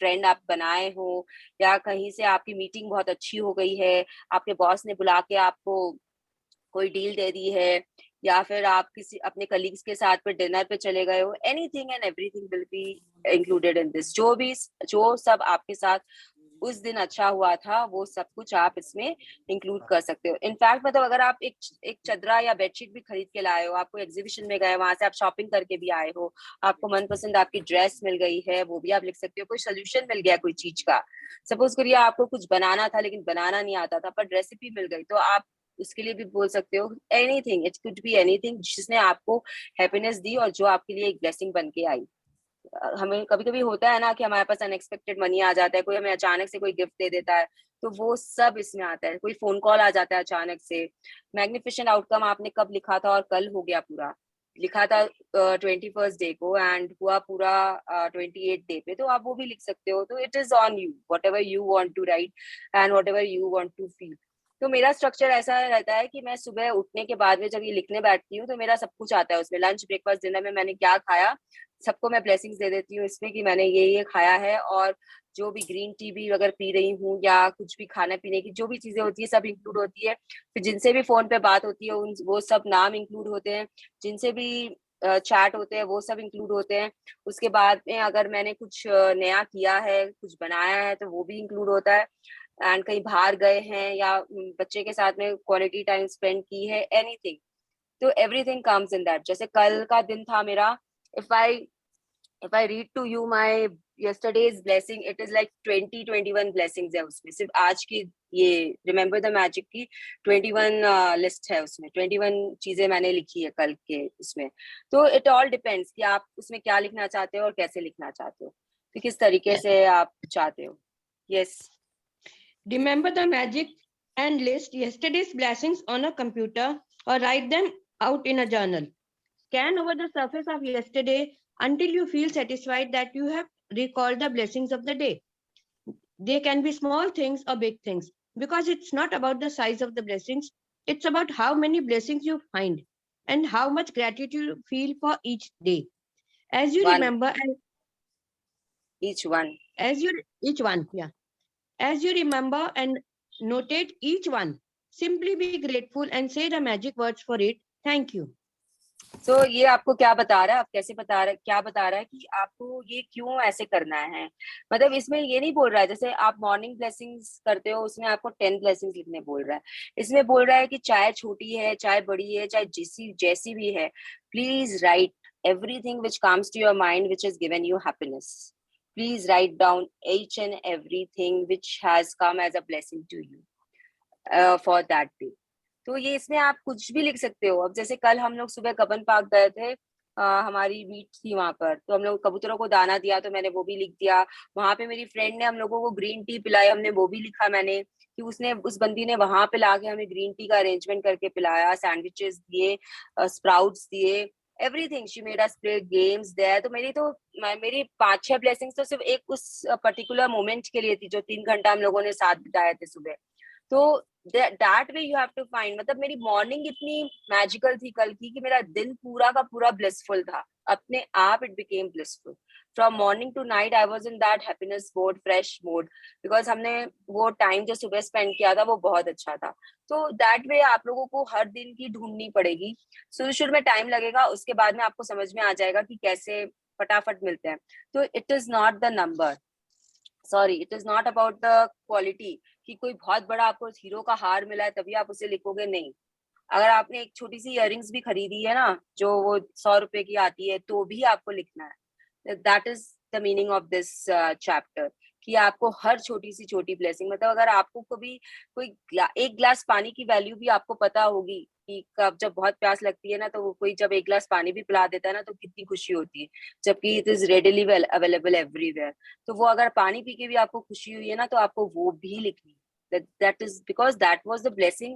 फ्रेंड आप बनाए हो, या कहीं से आपकी मीटिंग बहुत अच्छी हो गई है, आपके बॉस ने बुला के आपको कोई डील दे दी है, या फिर आप किसी अपने कलीग्स के साथ पे डिनर पे चले गए हो, anything and everything will be included in this. जो सब आपके साथ उस दिन अच्छा हुआ था वो सब कुछ आप इसमें इंक्लूड कर सकते हो. इनफैक्ट मतलब अगर आप एक चदरा या बेडशीट भी खरीद के लाए हो, आपको एग्जीबिशन में गए, वहां से आप शॉपिंग करके भी आए हो, आपको मनपसंद आपकी ड्रेस मिल गई है, वो भी आप लिख सकते हो. कोई सोल्यूशन मिल गया कोई चीज का, सपोज करिए आपको कुछ बनाना था लेकिन बनाना नहीं आता था, पर रेसिपी मिल गई, तो आप उसके लिए भी बोल सकते हो. Anything, it could be anything जिसने आपको हैप्पीनेस दी और जो आपके लिए एक ब्लेसिंग बन के आई. हमें कभी कभी होता है ना कि हमारे पास अनएक्सपेक्टेड मनी आ जाता है, कोई हमें अचानक से कोई गिफ्ट दे देता है, तो वो सब इसमें आता है. कोई फोन कॉल आ जाता है अचानक से. मैग्निफिसेंट आउटकम आपने कब लिखा था और कल हो गया पूरा. लिखा था 21st डे को एंड हुआ पूरा 28 डे पे, तो आप वो भी लिख सकते हो. तो it is on you, whatever you want to write and whatever you want to feel. तो मेरा स्ट्रक्चर ऐसा रहता है कि मैं सुबह उठने के बाद में जब ये लिखने बैठती हूँ तो मेरा सब कुछ आता है उसमें. लंच ब्रेकफास्ट डिनर में मैंने क्या खाया, सबको मैं ब्लेसिंग्स दे देती हूँ इसमें कि मैंने ये खाया है, और जो भी ग्रीन टी भी अगर पी रही हूँ या कुछ भी खाने पीने की जो भी चीजें होती है सब इंक्लूड होती है। फिर जिनसे भी फोन पे बात होती है उन वो सब नाम इंक्लूड होते हैं, जिनसे भी चैट होते हैं वो सब इंक्लूड होते हैं। उसके बाद में अगर मैंने कुछ नया किया है, कुछ बनाया है तो वो भी इंक्लूड होता है। एंड कहीं बाहर गए हैं या बच्चे के साथ में क्वालिटी टाइम स्पेंड की है, एनीथिंग, तो एवरीथिंग कम्स इन दैट। जैसे कल का दिन था मेरा, if I read to you my yesterday's blessing, it is like 21 blessings है उसमें। सिर्फ आज की ये रिमेम्बर द मैजिक की 21 लिस्ट है उसमें, 21 चीजें मैंने लिखी है कल के उसमें। तो इट ऑल डिपेंड्स कि आप उसमें क्या लिखना चाहते हो और कैसे लिखना चाहते हो, तो किस तरीके से आप चाहते हो। Yes, Remember the magic and list yesterday's blessings on a computer or write them out in a journal. Scan over the surface of yesterday until you feel satisfied that you have recalled the blessings of the day. They can be small things or big things, because it's not about the size of the blessings, it's about how many blessings you find and how much gratitude you feel for each day. As you One. remember and each one. as you each one, yeah. As you remember and notate each one, simply be grateful and say the magic words for it. Thank you. तो ये आपको क्या बता रहा है, आप कैसे बता रहा है, क्या बता रहा है कि आपको ये क्यों ऐसे करना है। मतलब इसमें ये नहीं बोल रहा है जैसे आप मॉर्निंग ब्लेसिंग्स करते हो उसमें आपको 10 ब्लेसिंग्स लिखने बोल रहा है। इसमें बोल रहा है कि चाहे छोटी है, चाहे बड़ी है, चाहे जैसी भी है, please right everything which comes to your mind which has given you happiness. Please write down each and everything which has come as a blessing to you for that day. तो ये इसमें आप कुछ भी लिख सकते हो। अब जैसे कल हम लोग सुबह कबन पार्क गए थे, हमारी मीट थी वहां पर, तो हम लोग कबूतरों को दाना दिया तो मैंने वो भी लिख दिया। वहां पे मेरी फ्रेंड ने हम लोगों को ग्रीन टी पिलाई, हमने वो भी लिखा मैंने कि उसने उस बंदी ने वहां पे लाके हमें ग्रीन टी का अरेंजमेंट करके पिलाया, सैंडविचेस दिए, स्प्राउट्स दिए, everything she made us play games there. तो मेरी 5-6 ब्लेसिंग्स तो सिर्फ एक उस पर्टिकुलर मोमेंट के लिए थी जो 3 घंटा हम लोगों ने साथ बिताए थे सुबह। तो that way you have to find. मतलब मेरी मॉर्निंग इतनी मैजिकल थी कल की कि मेरा दिन पूरा का पूरा ब्लिसफुल था, अपने आप it became blissful. From morning to night I was in that happiness mode, fresh mode, because हमने वो टाइम जो सुबह स्पेंड किया था वो बहुत अच्छा था। तो दैट वे आप लोगों को हर दिन की ढूंढनी पड़ेगी। शुरू में टाइम लगेगा, उसके बाद में आपको समझ में आ जाएगा कि कैसे फटाफट मिलते हैं। तो it is not the number, sorry, it is not about the quality कि कोई बहुत बड़ा आपको हीरो का हार मिला है तभी आप उसे लिखोगे, नहीं। अगर आपने एक छोटी सी इयररिंग्स भी खरीदी है ना जो वो 100 रुपए की आती है तो भी आपको लिखना है। That is the meaning of this chapter कि आपको हर छोटी सी छोटी ब्लेसिंग, मतलब अगर आपको कभी कोई एक ग्लास पानी की वैल्यू भी आपको पता होगी कि कब जब बहुत प्यास लगती है ना तो कोई जब एक ग्लास पानी भी पिला देता है ना तो कितनी खुशी होती है, जबकि it is readily available everywhere. तो वो अगर पानी पी के भी आपको खुशी हुई है ना तो आपको वो भी लिखनी है। that is because that was the blessing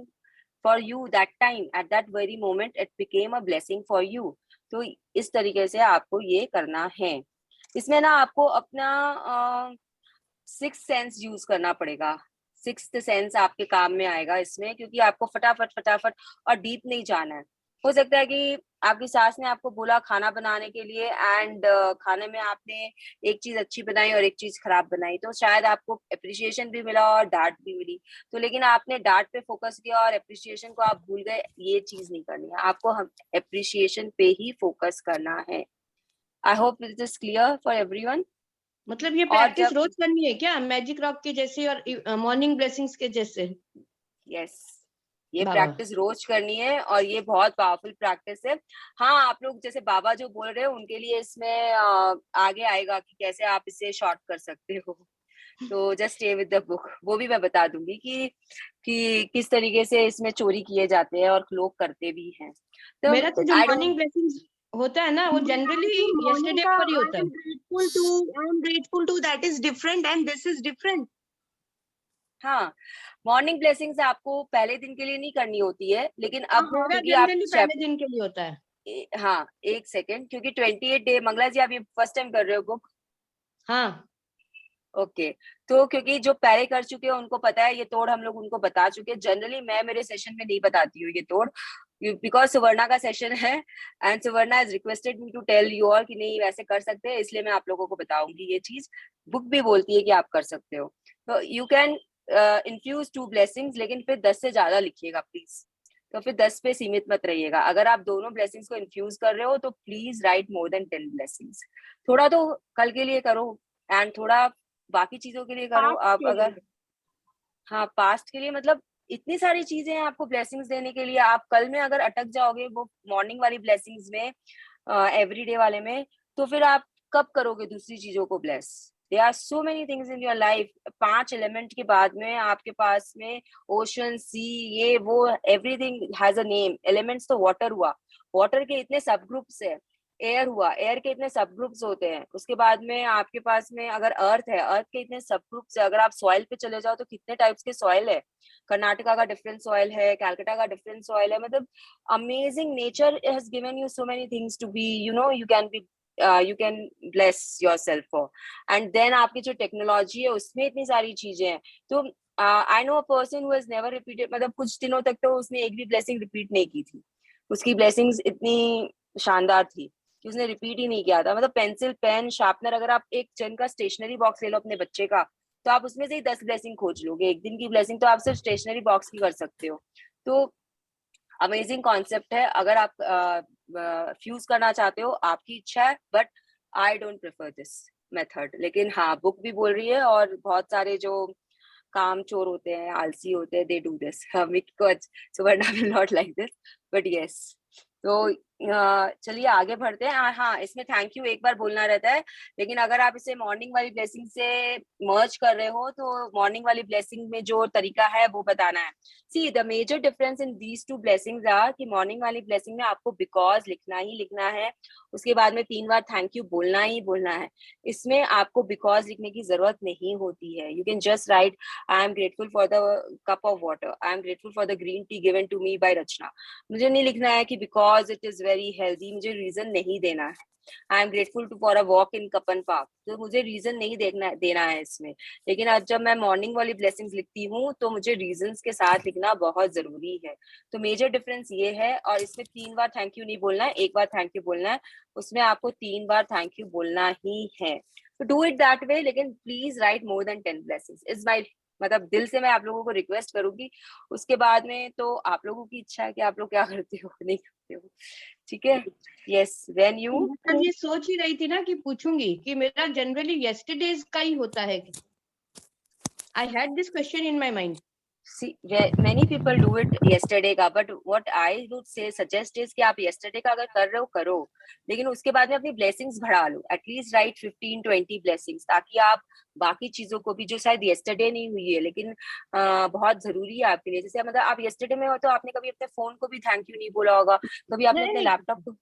for you that time, at that very moment it became a blessing for you। तो इस तरीके से आपको ये करना है। इसमें ना आपको अपना सिक्स सेंस यूज करना पड़ेगा। सिक्स्थ सेंस आपके काम में आएगा इसमें, क्योंकि आपको फटाफट और डीप नहीं जाना है। हो सकता है कि आपकी सास ने आपको बोला खाना बनाने के लिए एंड खाने में आपने एक चीज अच्छी बनाई और एक चीज खराब बनाई, तो शायद आपको अप्रिसिएशन भी मिला और डांट भी मिली। तो लेकिन आपने डांट पे फोकस किया और अप्रिसिएशन को आप भूल गए। ये चीज नहीं करनी है आपको, हम अप्रिसिएशन पे ही फोकस करना है। I hope it is clear for everyone. मतलब ये प्रैक्टिस रोज करनी है क्या, मैजिक रॉक के जैसे और मॉर्निंग ब्लेसिंग्स के जैसे? यस, ये प्रैक्टिस रोज करनी है और ये बहुत पावरफुल प्रैक्टिस है। हाँ, आप लोग जैसे बाबा जो बोल रहे हो उनके लिए इसमें आगे आएगा कि कैसे आप इसे शॉर्ट कर सकते हो। तो just stay with the book, वो भी मैं बता दूंगी कि किस तरीके से इसमें चोरी किए जाते हैं और लोग करते भी हैं। तो मेरा तो जो मॉर्निंग ब्लेसिंग्स होता है ना वो जनरली यस्टरडे पर ही होता है। I am grateful to that is different and this is different. हाँ, मॉर्निंग ब्लेसिंग्स आपको पहले दिन के लिए नहीं करनी होती है, लेकिन अब मेरा जनरली पहले दिन के लिए होता है। हाँ, एक सेकेंड, क्योंकि 28 डे, मंगला जी आप ये फर्स्ट टाइम कर रहे हो बुक? हाँ, ओके तो क्योंकि जो पहले कर चुके हैं उनको पता है ये तोड़, हम लोग उनको बता चुके हैं। जनरली मैं मेरे सेशन में नहीं बताती हूँ ये तोड़, बिकॉज सुवर्णा का सेशन है and Suvarna has requested me to tell you all कि नहीं वैसे कर सकते हैं, इसलिए मैं आप लोगों को बताऊंगी ये चीज। बुक भी बोलती है कि आप कर सकते हो, तो यू कैन इन्फ्यूज 2 ब्लेसिंग्स, लेकिन फिर 10 से ज्यादा लिखिएगा प्लीज। तो फिर 10 पे सीमित मत रहिएगा। अगर आप दोनों ब्लेसिंग्स को इन्फ्यूज कर रहे हो तो please right more than 10 blessings. थोड़ा तो कल के लिए करो एंड थोड़ा बाकी चीजों के लिए करो। आप अगर हाँ पास्ट के लिए, मतलब इतनी सारी चीजें हैं आपको ब्लेसिंग्स देने के लिए। आप कल में अगर अटक जाओगे वो मॉर्निंग वाली ब्लेसिंग्स में, एवरीडे वाले में, तो फिर आप कब करोगे दूसरी चीजों को bless? There are so many things in your life. 5 element के बाद में आपके पास में ओशन, सी, ये वो, everything has a name. Elements तो वाटर हुआ, वाटर के इतने सब ग्रुप्स है। एयर हुआ, एयर के इतने सब ग्रुप्स होते हैं। उसके बाद में आपके पास में अगर अर्थ है, अर्थ के इतने सब ग्रुप्स है। अगर आप सॉइल पे चले जाओ तो कितने टाइप्स के सॉइल है। कर्नाटका का डिफरेंट सॉइल है, कैलकाटा का डिफरेंट सॉइल है। मतलब amazing, nature has given you so many things to be, you know, you can bless yourself for. And then आपकी जो टेक्नोलॉजी है उसमें इतनी सारी चीजें हैं। तो I no a person who has never repeated, मतलब कुछ दिनों तक तो उसने एक भी ब्लेसिंग रिपीट नहीं की थी। उसकी ब्लेसिंग्स इतनी शानदार थी कि उसने रिपीट ही नहीं किया था। मतलब पेंसिल, पेन, शार्पनर, अगर आप एक जन का स्टेशनरी बॉक्स ले लो अपने बच्चे का, तो आप उसमें से ही 10 ब्लेसिंग खोज लोगे। एक दिन की ब्लेसिंग तो आप सिर्फ स्टेशनरी बॉक्स की कर सकते हो। तो अमेजिंग कॉन्सेप्ट है। अगर आप फ्यूज करना चाहते हो आपकी इच्छा है, but I don't prefer this method. लेकिन हाँ बुक भी बोल रही है, और बहुत सारे जो काम चोर होते हैं, आलसी होते हैं, they do this. Suvarna will not like this, but yes. तो चलिए आगे बढ़ते हैं। हाँ इसमें थैंक यू एक बार बोलना रहता है, लेकिन अगर आप इसे मॉर्निंग वाली ब्लेसिंग से मर्ज कर रहे हो तो मॉर्निंग वाली ब्लेसिंग में जो तरीका है वो बताना है। See the major difference in these 2 blessings are कि मॉर्निंग वाली ब्लेसिंग में आपको बिकॉज लिखना ही लिखना है, उसके बाद में 3 बार थैंक यू बोलना ही बोलना है। इसमें आपको बिकॉज लिखने की जरूरत नहीं होती है। You can just write I am grateful for the cup of water, I am grateful for the green tea given to me by Rachna. मुझे नहीं लिखना है कि because it is very healthy, मुझे रीजन नहीं देना है। I am grateful to for a walk in Cubbon park, तो मुझे रीजन नहीं देना है इसमें। लेकिन आज जब मैं मॉर्निंग वाली ब्लेसिंग्स लिखती हूँ तो मुझे रीजंस के साथ लिखना बहुत जरूरी है। तो मेजर डिफरेंस ये है। और इसमें 3 बार थैंक यू नहीं बोलना है, 1 बार थैंक यू बोलना है। उसमें आपको 3 बार थैंक यू बोलना ही है। तो डू इट दैट वे, लेकिन please right more than 10 blessings is my, मतलब दिल से मैं आप लोगों को रिक्वेस्ट करूंगी। उसके बाद में तो आप लोगों की इच्छा है कि आप लोग क्या करते हो नहीं करते हो, ठीक है। यस व्हेन यू, मैं ये सोच ही रही थी ना कि पूछूंगी कि मेरा जनरली यस्टरडेज का ही होता है। I had this question in my mind. see many people do it yesterday का, but what I would say suggest is कि आप yesterday का अगर कर रहे हो करो, लेकिन उसके बाद में अपनी blessings बढ़ा लो। एटलीस्ट राइट 15-20 blessings, ताकि आप बाकी चीजों को भी जो शायद yesterday नहीं हुई है लेकिन बहुत जरूरी है आपके लिए। जैसे मतलब आप yesterday में हो तो आपने कभी अपने फोन को भी थैंक यू नहीं बोला होगा, कभी आपने अपने लैपटॉप को,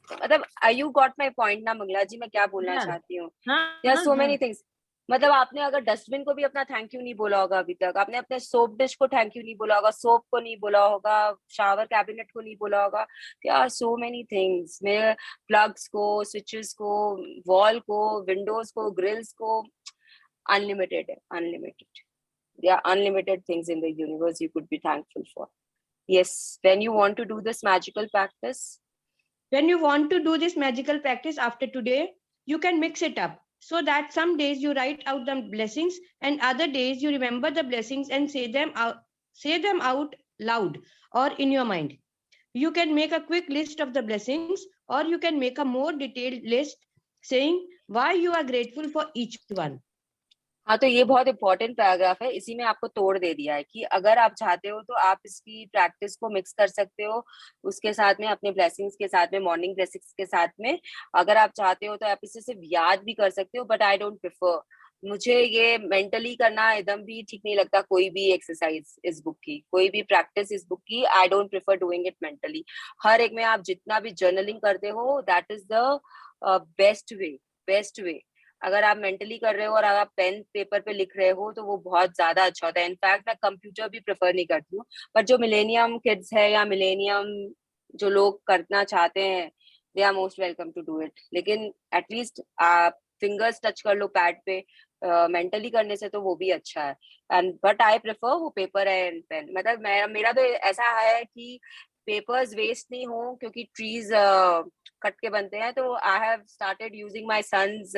मतलब यू गॉट माई पॉइंट ना मंगला जी, मैं क्या बोलना चाहती हूँ। There are so many things. मतलब आपने अगर डस्टबिन को भी अपना थैंक यू नहीं बोला होगा अभी तक, आपने अपने सोप डिश को थैंक यू नहीं बोला होगा, सोप को नहीं बोला होगा, शावर कैबिनेट को नहीं बोला होगा। There are so many things. मैं प्लग्स को, स्विचेस को, वॉल को, विंडोज को, ग्रिल्स को, अनलिमिटेड है, unlimited. There are unlimited things in the universe you could be thankful for. Yes when you want to do this magical practice, when you want to do this magical practice after today, you can mix it up so that some days you write out the blessings and other days you remember the blessings and say them out loud or in your mind. You can make a quick list of the blessings or you can make a more detailed list saying why you are grateful for each one. हाँ तो ये बहुत important paragraph है, इसी में आपको तोड़ दे दिया है कि अगर आप चाहते हो तो आप इसकी प्रैक्टिस को मिक्स कर सकते हो उसके साथ में, अपने ब्लेसिंग्स के साथ में, मॉर्निंग ब्लेसिंग्स के साथ में। अगर आप चाहते हो तो आप इसे सिर्फ याद भी कर सकते हो, बट आई डोंट प्रेफर। मुझे ये मेंटली करना एकदम भी ठीक नहीं लगता। कोई भी एक्सरसाइज इस बुक की, कोई भी प्रैक्टिस इस बुक की, I don't prefer doing it mentally. हर एक में आप जितना भी जर्नलिंग करते हो, that is the best way, best way. अगर आप मेंटली कर रहे हो और आप पेन पेपर पे लिख रहे हो तो वो बहुत ज्यादा अच्छा होता है। इनफैक्ट मैं कंप्यूटर भी प्रेफर नहीं करती हूँ, पर जो मिलेनियम किड्स है या मिलेनियम जो लोग करना चाहते हैं, they are most welcome to do it. लेकिन एटलीस्ट आप फिंगर्स टच कर लो पैड पे, मेंटली करने से तो वो भी अच्छा है। एंड बट आई प्रेफर वो पेपर एंड पेन। मतलब मेरा तो ऐसा है कि पेपर्स वेस्ट नहीं हो, क्योंकि ट्रीज कट के बनते हैं। तो I have started using my sons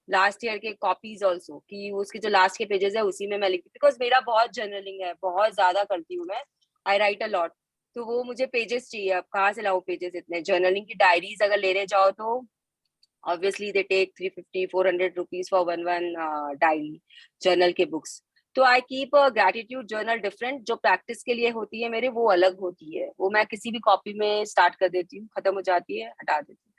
last year के कॉपीज ऑल्सो, कि उसके जो लास्ट के पेजेस है उसी में मैं लिखती, बिकॉज मेरा बहुत जर्नलिंग है, बहुत ज्यादा करती हूँ मैं, आई राइट अ लॉट। तो वो मुझे पेजेस चाहिए, अब कहाँ से लाऊं पेजेस इतने। जर्नलिंग की डायरीज अगर लेने जाओ तो obviously they take 350-400 rupees for one diary journal के books। तो I keep a gratitude journal different, जो प्रैक्टिस के लिए होती है मेरे वो अलग होती है, वो मैं किसी भी कॉपी में स्टार्ट कर देती हूँ, खत्म हो जाती है हटा देती हूँ।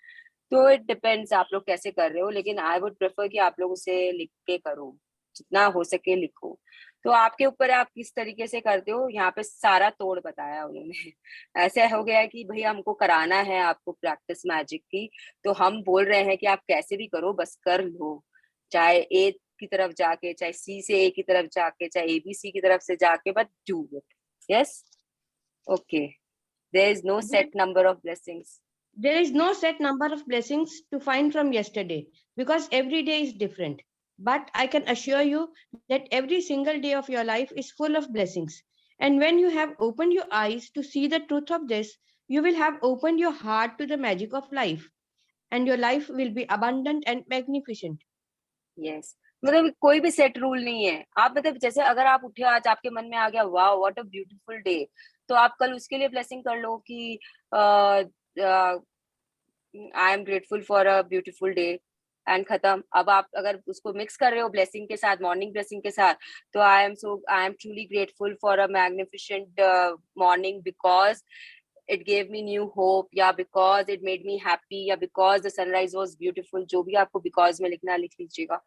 तो इट डिपेंड्स आप लोग कैसे कर रहे हो, लेकिन आई वुड प्रेफर कि आप लोग उसे लिख के करो, जितना हो सके लिखो। तो आपके ऊपर है आप किस तरीके से करते हो। यहाँ पे सारा तोड़ बताया उन्होंने। ऐसे हो गया है कि भाई हमको कराना है आपको प्रैक्टिस मैजिक की, तो हम बोल रहे हैं कि आप कैसे भी करो, बस कर लो। चाहे ए की तरफ जाके, चाहे सी से ए की तरफ जाके, चाहे एबीसी की तरफ से जाके, but do it. Yes, okay. There is no set number of blessings. There is no set number of blessings to find from yesterday because every day is different. But I can assure you that every single day of your life is full of blessings. And when you have opened your eyes to see the truth of this, you will have opened your heart to the magic of life. And your life will be abundant and magnificent. Yes, मतलब कोई भी set rule नहीं है। आप मतलब जैसे अगर आप उठे आज आपके मन में आ गया वाह व्हाट अ ब्यूटीफुल डे, तो आप कल उसके लिए ब्लेसिंग कर लो कि आई am grateful for a beautiful day, and खत्म। अब आप अगर उसको मिक्स कर रहे हो ब्लेसिंग के साथ, मॉर्निंग ब्लेसिंग के साथ, तो I am truly grateful for a magnificent morning because it gave me new hope, या because it made me happy, या because the sunrise was beautiful। जो भी आपको because में लिखना लिख लीजिएगा,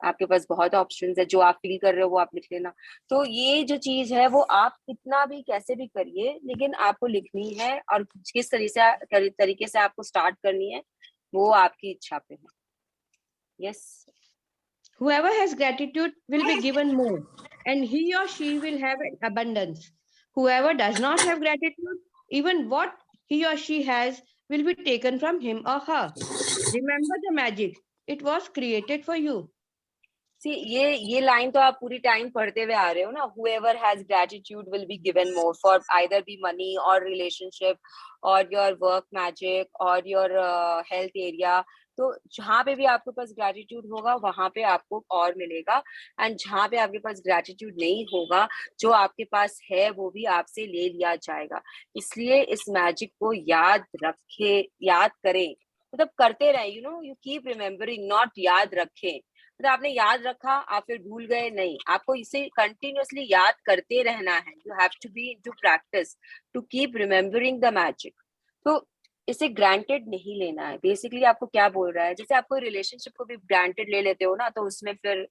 आपके पास बहुत ऑप्शंस है, जो आप फील कर रहे हो वो आप लिख लेना। तो ये जो चीज है वो आप कितना भी कैसे भी करिए, लेकिन आपको लिखनी है, और किस तरीके से आपको स्टार्ट करनी है वो आपकी इच्छा पे है। Yes, Whoever has gratitude will be given more, and he or she will have an abundance. Whoever does not have gratitude, even what he or she has will be taken from him or her. Remember the magic. It was created for you. सी ये line तो आप पूरी time पढ़ते हुए आ रहे हो ना, whoever has gratitude will be given more for either be money or relationship or your work magic or your health area। तो जहाँ पे भी आपके पास ग्रेटिट्यूड होगा वहां पे आपको और मिलेगा, एंड जहाँ पे आपके पास ग्रेटिट्यूड नहीं होगा, जो आपके पास है वो भी आपसे ले लिया जाएगा। इसलिए इस मैजिक को याद करें, मतलब करते रहे, you know, you keep remembering, not याद रखें। मतलब आपने याद रखा आप फिर भूल गए, नहीं, आपको इसे कंटिन्यूअसली याद करते रहना है। You have to be into practice to keep remembering the magic. तो इसे ग्रांटेड नहीं लेना है। बेसिकली आपको क्या बोल रहा है, जैसे आपको रिलेशनशिप को भी ग्रांटेड ले लेते हो ना, तो उसमें फिर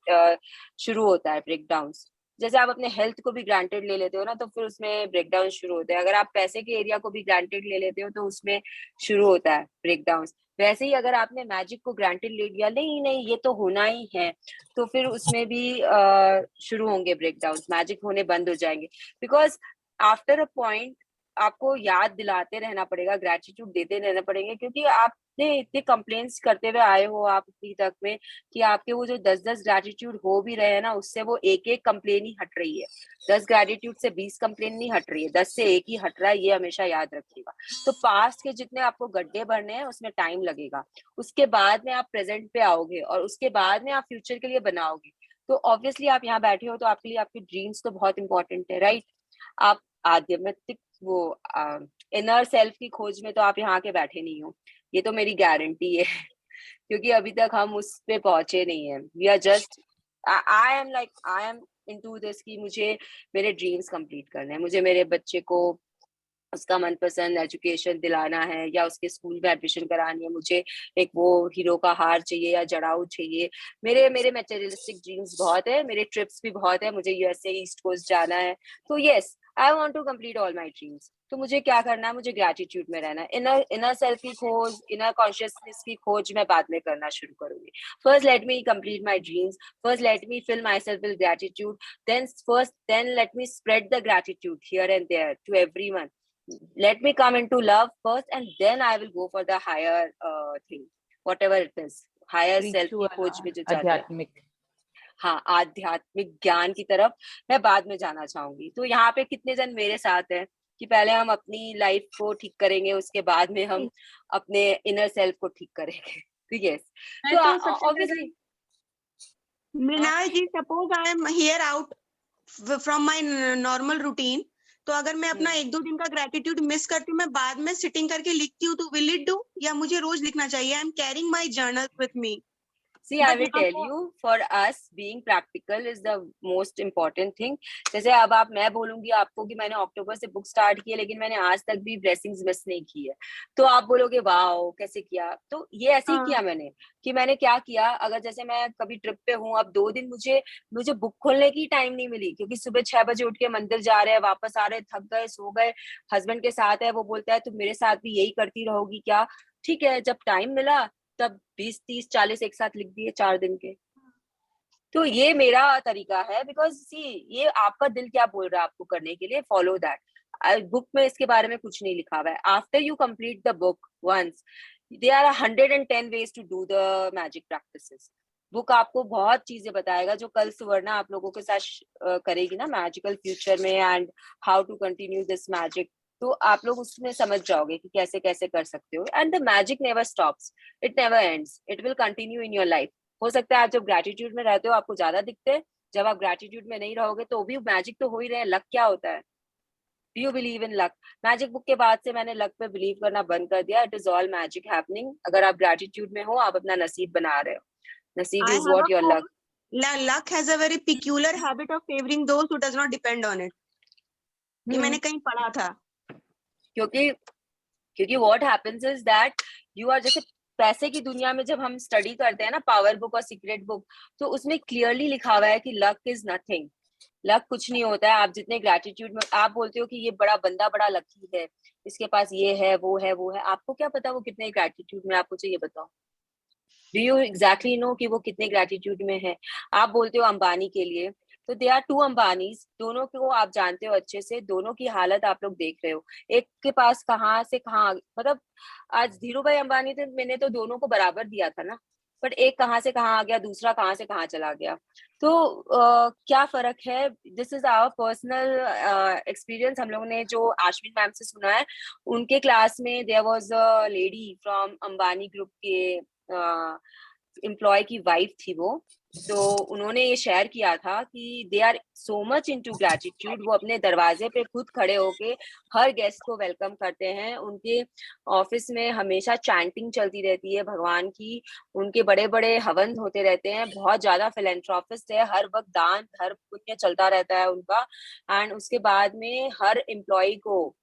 शुरू होता है ब्रेकडाउन्स। जैसे आप अपने हेल्थ को भी ग्रांटेड ले लेते हो ना, तो फिर उसमें ब्रेकडाउन शुरू होते हैं। अगर आप पैसे के एरिया को भी ग्रांटेड ले लेते हो तो उसमें शुरू होता है ब्रेकडाउन। वैसे ही अगर आपने मैजिक को ग्रांटेड ले लिया, नहीं नहीं ये तो होना ही है, तो फिर उसमें भी शुरू होंगे ब्रेकडाउन, मैजिक होने बंद हो जाएंगे। बिकॉज आफ्टर अ पॉइंट आपको याद दिलाते रहना पड़ेगा, ग्रेटिट्यूड देते रहना पड़ेंगे, क्योंकि आपने इतने कंप्लेंट्स करते हुए आए हो आप अभी तक में, कि आपके वो जो 10-10 ग्रेटिट्यूड हो भी रहे हैं ना, उससे वो एक कंप्लेन ही हट रही है। 10 ग्रेटिट्यूड से 20 कंप्लेन नहीं हट रही है, 10 से 1 ही हट रहा है, ये हमेशा याद रखिएगा। तो पास्ट के जितने आपको गड्ढे भरने हैं उसमें टाइम लगेगा, उसके बाद में आप प्रेजेंट पे आओगे, और उसके बाद में आप फ्यूचर के लिए बनाओगे। तो ऑब्वियसली आप यहाँ बैठे हो तो आपके लिए आपके ड्रीम्स तो बहुत इंपॉर्टेंट है, राइट। आप आध्यात्मिक वो इनर सेल्फ की खोज में तो आप यहाँ के बैठे नहीं हो, ये तो मेरी गारंटी है। क्योंकि अभी तक हम उस पे पहुंचे नहीं है। We are just, I am into this कि मुझे मेरे ड्रीम्स कंप्लीट करने हैं, मुझे मेरे बच्चे को उसका मनपसंद एजुकेशन दिलाना है, या उसके स्कूल में एडमिशन करानी है, मुझे एक वो हीरो का हार चाहिए या जड़ाऊ चाहिए। मेरे मटेरियलिस्टिक ड्रीम्स बहुत है, मेरे ट्रिप्स भी बहुत है, मुझे यूएसए ईस्ट कोस्ट जाना है। तो yes, I want to complete all my dreams. तो मुझे क्या करना है, मुझे ग्रेटिट्यूड में रहना है। इनर सेल्फ की खोज, इनर कॉन्शियसनेस की खोज मैं बाद में करना शुरू करूंगी। First let me complete my dreams, first let me fill myself with gratitude, then let me spread the gratitude here and there to everyone. Let me come into love first, and then I will go for the higher thing, whatever it is. Higher self की खोज spiritual में जो जाते हैं, आध्यात्मिक। हाँ, आध्यात्मिक ज्ञान की तरफ मैं बाद में जाना चाहूंगी। तो यहाँ पे कितने जन मेरे साथ हैं कि पहले हम अपनी लाइफ को ठीक करेंगे, उसके बाद में हम अपने इनर सेल्फ को ठीक करेंगे। ठीक है, मैं तो तो सबसे obviously Mrinal ji, suppose I am here out from my normal routine, तो अगर मैं अपना 1-2 दिन का ग्रेटिट्यूड मिस करती हूँ, मैं बाद में सिटिंग करके लिखती हूँ, तो विल इट डू, या मुझे रोज लिखना चाहिए? I am carrying my journal with me. See, I will tell you, for us being practical is the most important thing. जैसे अब मैं बोलूंगी आपको कि मैंने अक्टूबर से बुक स्टार्ट की है, लेकिन मैंने आज तक भी ब्लेसिंग्स मिस नहीं की है, तो आप बोलोगे वाओ कैसे किया? तो ये ऐसे ही किया मैंने, कि मैंने क्या किया, अगर जैसे मैं कभी ट्रिप पे हूँ, अब 2 दिन मुझे बुक खोलने की टाइम नहीं मिली, क्योंकि सुबह 6 बजे उठ के मंदिर जा रहे हैं, वापस आ रहे, थक गए, सो गए, हस्बैंड के साथ है, वो बोलता है तुम मेरे साथ भी यही करती रहोगी क्या? ठीक है, जब टाइम मिला तब 20, 30, 40 एक साथ लिख दिए 4 दिन के। तो ये मेरा तरीका है, बिकॉज सी ये आपका दिल क्या बोल रहा है आपको करने के लिए, फॉलो दैट। बुक में इसके बारे में कुछ नहीं लिखा हुआ है। After you complete the book once, there are 110 ways to do the magic practices. Book आपको बहुत चीजें बताएगा जो कल सुवर्णा आप लोगों के साथ करेगी ना मैजिकल फ्यूचर में, and how to continue this magic. तो आप लोग उसमें समझ जाओगे कि कैसे कैसे कर सकते हो। And the magic never stops, it never ends, it will continue in your life. हो सकता है आप जब ग्रेटिट्यूड में रहते हो आपको ज्यादा दिखते हैं, जब आप ग्रेटिट्यूड में नहीं रहोगे तो भी मैजिक तो हो ही रहे हैं। लक क्या होता है? Do you believe in luck? Magic book के बाद से मैंने लक पे बिलीव करना बंद कर दिया। It is all magic happening. अगर आप ग्रेटिट्यूड में हो, आप अपना नसीब बना रहे हो। नसीब is what your luck. Luck has a very peculiar habit of favoring those who does not depend on it. ये मैंने कहीं पढ़ा था। क्योंकि what happens is that you are, जैसे पैसे की दुनिया में जब हम स्टडी करते हैं ना पावर बुक और सीक्रेट बुक, तो उसमें क्लियरली लिखा हुआ है कि लक इज नथिंग। लक कुछ नहीं होता है। आप जितने ग्रेटिट्यूड में आप बोलते हो कि ये बड़ा बंदा बड़ा लकी है, इसके पास ये है वो है वो है, आपको क्या पता वो कितने ग्रेटिट्यूड में? आप मुझे ये बताओ, डू यू एग्जैक्टली नो कि वो कितने ग्रेटिट्यूड में है? आप बोलते हो अंबानी के लिए, तो दे आर 2 अंबानीज, दोनों को आप जानते हो अच्छे से, दोनों की हालत आप लोग देख रहे हो। एक के पास कहाँ से कहाँ, मतलब आज धीरू भाई अंबानी थे, मैंने तो दोनों को बराबर दिया था ना, बट एक कहाँ से कहाँ आ गया, दूसरा कहाँ से कहाँ चला गया। तो क्या फर्क है? This is our personal experience. हम लोगों ने जो आश्विन मैम से सुना है, उनके क्लास में there was a lady from Ambani group के एम्प्लॉय की वाइफ थी वो। तो उन्होंने ये शेयर किया था कि they are so much into gratitude. वो अपने दरवाजे पे खुद खड़े होके हर गेस्ट को वेलकम करते हैं। उनके ऑफिस में हमेशा चैंटिंग चलती रहती है भगवान की। उनके बड़े बड़े हवन होते रहते हैं। बहुत ज्यादा फिलेंथ्रोपिस्ट है, हर वक्त दान धर्म पुण्य चलता रहता है उनका। एंड उसके बाद में हर एम्प्लॉय को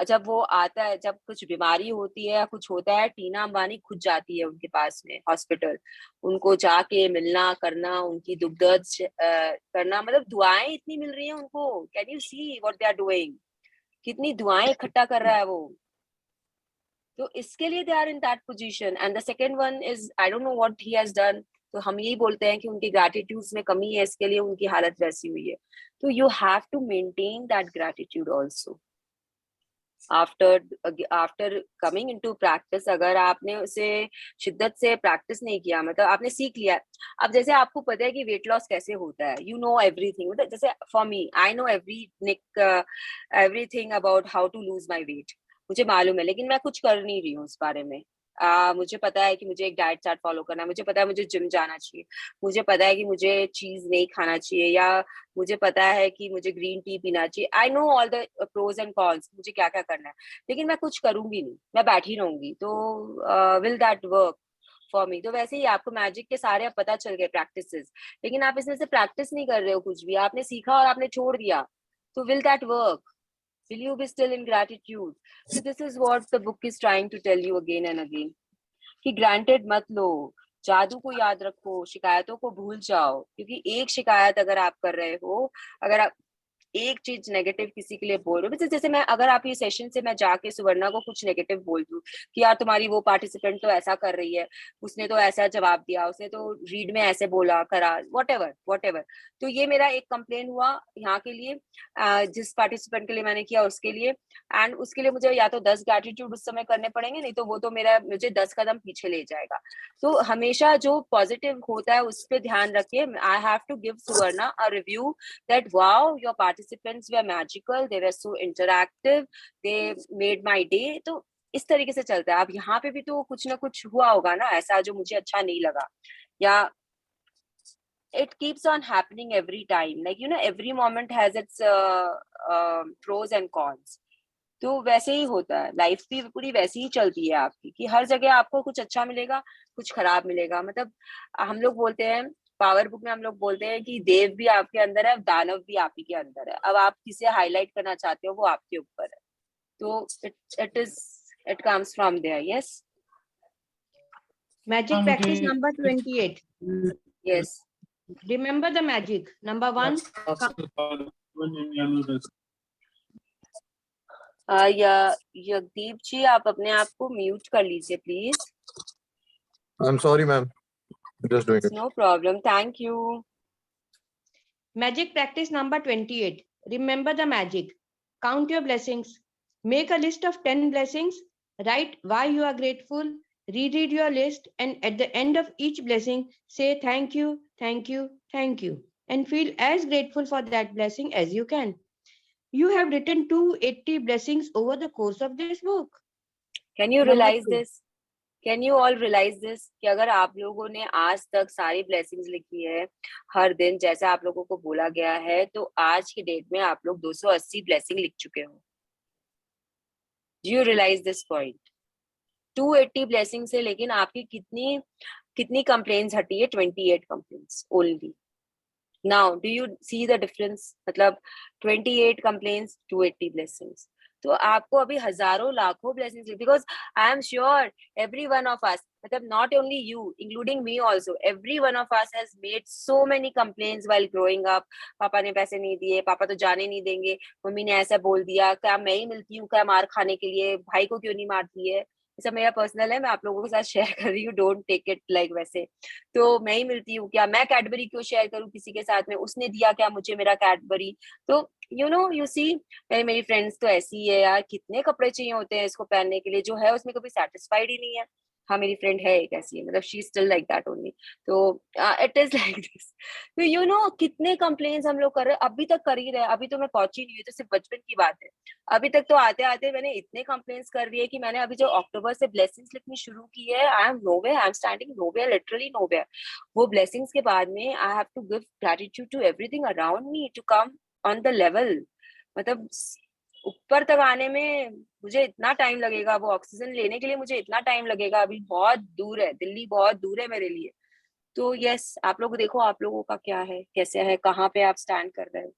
जब वो आता है, जब कुछ बीमारी होती है या कुछ होता है, टीना अंबानी खुद जाती है उनके पास में हॉस्पिटल, उनको जाके मिलना करना, उनकी दुख दर्द करना, मतलब दुआएं इतनी मिल रही हैं उनको। Can you see what they are doing? कितनी दुआएं इकट्ठा कर रहा है वो। तो इसके लिए they are in that position. And the second one is I don't know what he has done. तो हम यही बोलते हैं कि उनकी ग्रैटिट्यूड्स में कमी है, इसके लिए उनकी हालत वैसी हुई है। तो you have to maintain that gratitude also after coming into practice. अगर आपने उसे शिद्दत से प्रैक्टिस नहीं किया, मतलब आपने सीख लिया। अब जैसे आपको पता है कि वेट लॉस कैसे होता है, यू नो एवरीथिंग। मतलब जैसे for me, I know everything about how to lose my weight. मुझे मालूम है, लेकिन मैं कुछ कर नहीं रही हूँ उस बारे में। मुझे पता है कि मुझे एक डाइट चार्ट फॉलो करना है, मुझे पता है मुझे जिम जाना चाहिए, मुझे पता है कि मुझे चीज नहीं खाना चाहिए, या मुझे पता है कि मुझे ग्रीन टी पीना चाहिए। I know all the pros and cons, मुझे क्या क्या करना है, लेकिन मैं कुछ करूंगी नहीं, मैं बैठी रहूंगी। तो will that work for me? तो वैसे ही आपको मैजिक के सारे अब पता चल गए प्रैक्टिसेस, लेकिन आप इसमें से प्रैक्टिस नहीं कर रहे हो कुछ भी, आपने सीखा और आपने छोड़ दिया। तो will that work? Will you be still in gratitude? So this is what the book is trying to tell you again and again. कि granted मत लो, जादू को याद रखो, शिकायतों को भूल जाओ। क्योंकि एक शिकायत अगर आप कर रहे हो, अगर आप एक चीज नेगेटिव किसी के लिए बोल रहे हो, जैसे मैं अगर आप ये सेशन से मैं जाके सुवर्णा को कुछ नेगेटिव बोल दूं कि यार तुम्हारी वो पार्टिसिपेंट तो ऐसा कर रही है, उसने तो ऐसा जवाब दिया, उसने तो रीड में ऐसे बोला करा, वॉट एवर, तो ये मेरा एक कंप्लेन हुआ यहाँ के लिए, जिस पार्टिसिपेंट के लिए मैंने किया उसके लिए, एंड उसके लिए मुझे या तो 10 ग्रेटिट्यूड उस समय करने पड़ेंगे, नहीं तो वो तो मुझे 10 कदम पीछे ले जाएगा। तो हमेशा जो पॉजिटिव होता है उस पर ध्यान रखिए। I have to give Suvarna a review that wow your participants were magical, they were so interactive, they made my day. तो इस तरीके से चलता है। अब यहाँ पे भी तो कुछ ना कुछ हुआ होगा ना ऐसा जो मुझे अच्छा नहीं लगा, या it keeps on happening every time, like every moment has its pros and cons। तो वैसे ही होता है, लाइफ भी पूरी वैसे ही चलती है आपकी कि हर जगह आपको कुछ अच्छा मिलेगा, कुछ खराब मिलेगा। मतलब हम लोग बोलते हैं पावर बुक में, हम लोग बोलते हैं कि देव भी आपके अंदर है, दानव भी आप ही के अंदर है। अब आप किसे हाईलाइट करना चाहते हो वो आपके ऊपर है। तो it comes from there। yes Magic practice number 28. yes Remember the magic. Number 1. यज्ञदीप जी, आप अपने आप को म्यूट कर लीजिए please. I'm sorry, ma'am. Just doing it. No problem. Thank you. Magic practice number 28. Remember the magic. Count your blessings. Make a list of 10 blessings. Write why you are grateful. Reread your list, and at the end of each blessing, say thank you, thank you, thank you, and feel as grateful for that blessing as you can. You have written 280 blessings over the course of this book. Can you Number realize 2. this? Can you all realize this कि अगर आप लोगों ने आज तक सारी blessings लिखी है हर दिन जैसा आप लोगों को बोला गया है, तो आज की डेट में आप लोग 280 ब्लेसिंग लिख चुके हो। Do you realize this point? 280 blessing से लेकिन आपकी कितनी कंप्लेंट्स हटी है? 28 complaints only. Now do you see the difference? मतलब 28 complaints, 280 blessings। तो आपको अभी हजारों लाखों blessings, because I am sure every one of us, मतलब not only you, including me also, every one of us has made so many complaints while growing up। पापा ने पैसे नहीं दिए, पापा तो जाने नहीं देंगे, मम्मी ने ऐसा बोल दिया, क्या मैं ही मिलती हूँ क्या मार खाने के लिए, भाई को क्यों नहीं मारती है। ये सब मेरा पर्सनल है, मैं आप लोगों के साथ शेयर कर रही हूँ, डोंट टेक इट लाइक वैसे। तो मैं ही मिलती हूँ क्या, मैं कैडबरी क्यों शेयर करूँ किसी के साथ में, उसने दिया क्या मुझे मेरा कैडबरी। तो यू सी मेरी फ्रेंड्स तो ऐसी है यार, कितने कपड़े चाहिए होते हैं इसको पहनने के लिए, जो है उसमें कभी सेटिस्फाइड ही नहीं है। हाँ मेरी फ्रेंड है एक ऐसी, मतलब she still like that only. तो इट इज लाइक दिस। तो कितने कंप्लेंट्स हम लोग कर रहे हैं, अभी तक कर ही रहे हैं। अभी तो मैं पहुंची नहीं हुई, तो सिर्फ बचपन की बात है। अभी तक तो आते आते मैंने इतने कंप्लेंट्स कर दिए कि मैंने अभी जो अक्टूबर से ब्लेसिंग्स लिखनी शुरू की है, I am standing nowhere, literally nowhere. वो ब्लेसिंग्स के बाद में I have to give gratitude to everything around me to come on the level. मतलब ऊपर तक आने में मुझे इतना टाइम लगेगा, वो ऑक्सीजन लेने के लिए मुझे इतना टाइम लगेगा। अभी बहुत दूर है, दिल्ली बहुत दूर है मेरे लिए। तो यस, आप लोग देखो आप लोगों का क्या है, कैसे है, कहाँ पे आप स्टैंड कर रहे हो।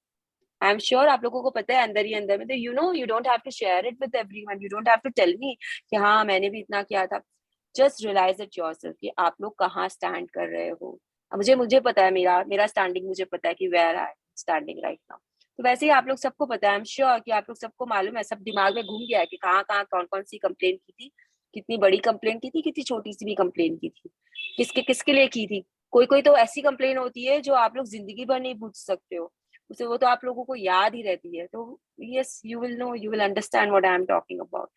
आई एम श्योर आप लोगों को पता है अंदर ही अंदर में। तो you don't have to share it with everyone, you don't have to tell me कि हाँ मैंने भी इतना किया था। जस्ट रियलाइज इट योरसेल्फ कि आप लोग कहाँ स्टैंड कर रहे हो। मुझे पता है मेरा स्टैंडिंग, मुझे पता है कि where I am standing right now. तो वैसे ही आप लोग सबको पता है, आई एम श्योर कि आप लोग सबको मालूम है, सब दिमाग में घूम गया है कि कहाँ कौन कौन सी कंप्लेंट की थी, कितनी बड़ी कंप्लेंट की थी, कितनी छोटी सी भी कंप्लेंट की थी, किसके लिए की थी। कोई तो ऐसी कंप्लेंट होती है जो आप लोग जिंदगी भर नहीं पूछ सकते हो, उसे वो तो आप लोगों को याद ही रहती है। तो yes, you will know, you will understand what I am talking about.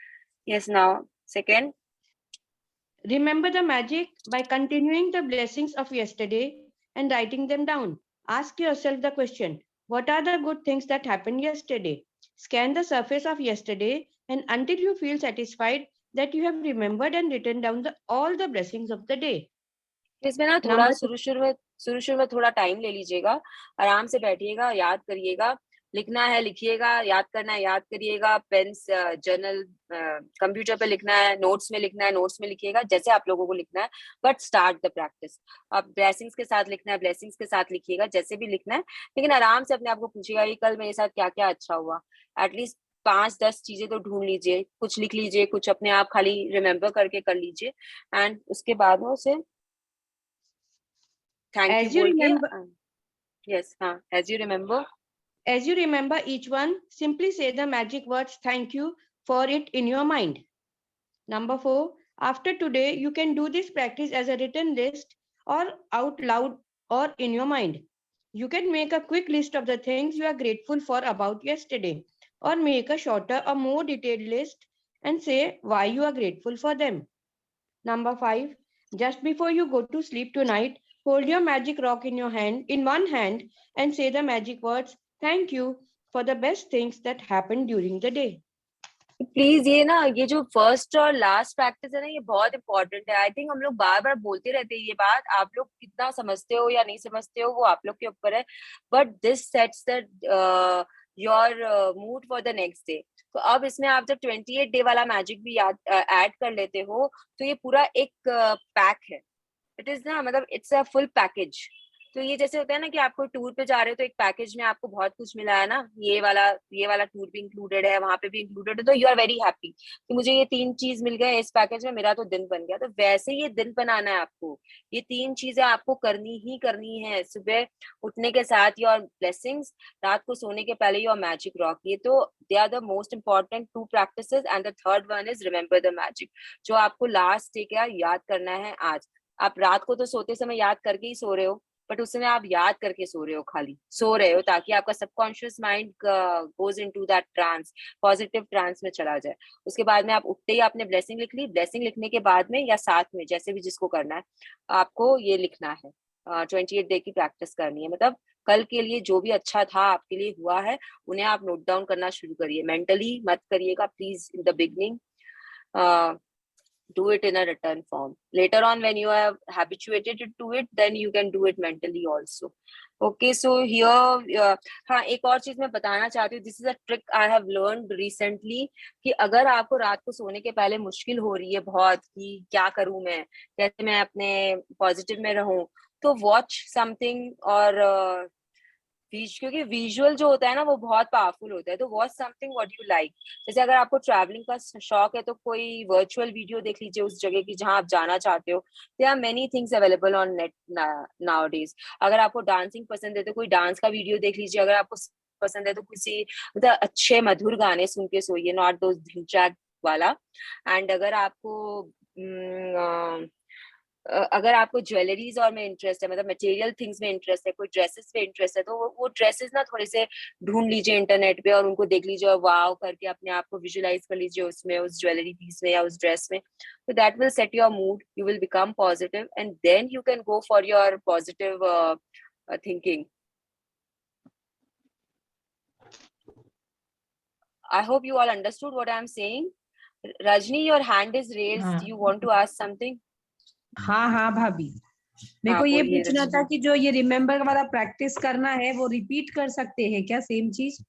Yes, now second, Remember the magic by continuing the blessings of yesterday and writing them down. Ask yourself the question, what are the good things that happened yesterday? Scan the surface of yesterday, and until you feel satisfied that you have remembered and written down all the blessings of the day. इसमें ना थोड़ा शुरू में थोड़ा time ले लीजिएगा, आराम से बैठिएगा, याद करिएगा। लिखना है लिखिएगा, याद करना है याद करिएगा। पेन्स, जर्नल, कंप्यूटर पे लिखना है, नोट्स में लिखना है, नोट्स में लिखिएगा, जैसे आप लोगों को लिखना है। But start the practice. अब ब्लेसिंग्स के साथ लिखना है, ब्लेसिंग्स के साथ लिखिएगा, जैसे भी लिखना है। लेकिन आराम से अपने आप को पूछिएगा कि कल मेरे साथ क्या क्या अच्छा हुआ। एटलीस्ट 5-10 चीजें तो ढूंढ लीजिए, कुछ लिख लीजिए, कुछ अपने आप खाली रिमेम्बर करके कर लीजिए, एंड उसके बाद में उसे थैंक यू बोल के। यस, हाँ, as you remember. As you remember each one, simply say the magic words thank you for it in your mind. Number 4, after today, you can do this practice as a written list or out loud or in your mind. You can make a quick list of the things you are grateful for about yesterday, or make a shorter or more detailed list and say why you are grateful for them. Number 5, just before you go to sleep tonight, hold your magic rock in one hand and say the magic words, thank you for the best things that happened during the day. Please ये ना, ये जो first और last practice है ना, ये बहुत important है. आई थिंक हम लोग बार बार बोलते रहते हैं ये बात. आप लोग कितना समझते हो या नहीं समझते हो वो आप लोग के ऊपर है, but this sets the your mood for the next day. तो अब इसमें आप जब 28 डे वाला मैजिक भी याद ऐड कर लेते हो तो ये पूरा एक पैक है. इट इज ना, मतलब इट्स अ फुल पैकेज. तो ये जैसे होता है ना कि आपको टूर पे जा रहे हो तो एक पैकेज में आपको बहुत कुछ मिला है ना, ये वाला टूर भी इंक्लूडेड है, वहां पे भी इंक्लूडेड है, तो यू आर वेरी हैप्पी कि मुझे ये 3 चीज मिल गए इस पैकेज में, मेरा तो दिन बन गया. तो वैसे ये दिन बनाना है आपको. ये 3 चीजें आपको करनी ही करनी है. सुबह उठने के साथ योर ब्लेसिंग्स, रात को सोने के पहले योर मैजिक रॉक. ये तो they are the most important 2 practices. And the third one is remember the magic, जो आपको लास्ट डे क्या याद करना है आज. आप रात को तो सोते समय याद करके ही सो रहे हो, बट उस समय आप याद करके सो रहे हो, खाली सो रहे हो ताकि आपका subconscious mind goes into that trance, positive trance में चला जाए. उसके बाद में आप उठते ही आपने ब्लेसिंग लिख ली. ब्लेसिंग लिखने के बाद में या साथ में, जैसे भी जिसको करना है, आपको ये लिखना है. 28 डे की प्रैक्टिस करनी है. मतलब कल के लिए जो भी अच्छा था आपके लिए हुआ है, उन्हें आप नोट डाउन करना शुरू करिए. मेंटली मत करिएगा please in the beginning. Do it in a written form. Later on, when you are habituated to it, then you can do it mentally also. Okay, so here, हाँ, एक और चीज मैं बताना चाहती हूँ. This is a trick I have learned recently, कि अगर आपको रात को सोने के पहले मुश्किल हो रही है बहुत कि क्या करूँ मैं, कैसे मैं अपने पॉजिटिव में रहूं, तो वॉच समथिंग. और क्योंकि विजुअल जो होता है ना वो बहुत पावरफुल होता है. तो watch something what you like. जैसे अगर आपको ट्रैवलिंग का शौक है तो कोई वर्चुअल वीडियो देख लीजिए उस जगह की जहां आप जाना चाहते हो. There are many things available on net nowadays. अगर आपको डांसिंग पसंद है तो कोई डांस का वीडियो देख लीजिए. अगर आपको पसंद है तो किसी मतलब अच्छे मधुर गाने सुन के सोइए, नॉट दोस धिन ट्रैक वाला. एंड अगर आपको ज्वेलरीज और में इंटरेस्ट है, मतलब मटेरियल थिंग्स में इंटरेस्ट है, कोई ड्रेसेस पे इंटरेस्ट है, तो वो ड्रेसेस ना थोड़े से ढूंढ लीजिए इंटरनेट पे और उनको देख लीजिए और वाव करके अपने आप को विजुअलाइज कर लीजिए उसमें, उस ज्वेलरी पीस में या उस ड्रेस में. तो that will set your mood, you will become positive and then you can go for your positive thinking. I hope you all understood what I am saying. Rajni, your hand is raised. You want to ask something? हाँ भाभी, मेरे को ये पूछना था कि जो ये रिमेम्बर वाला प्रैक्टिस करना है वो रिपीट कर सकते हैं क्या सेम चीज,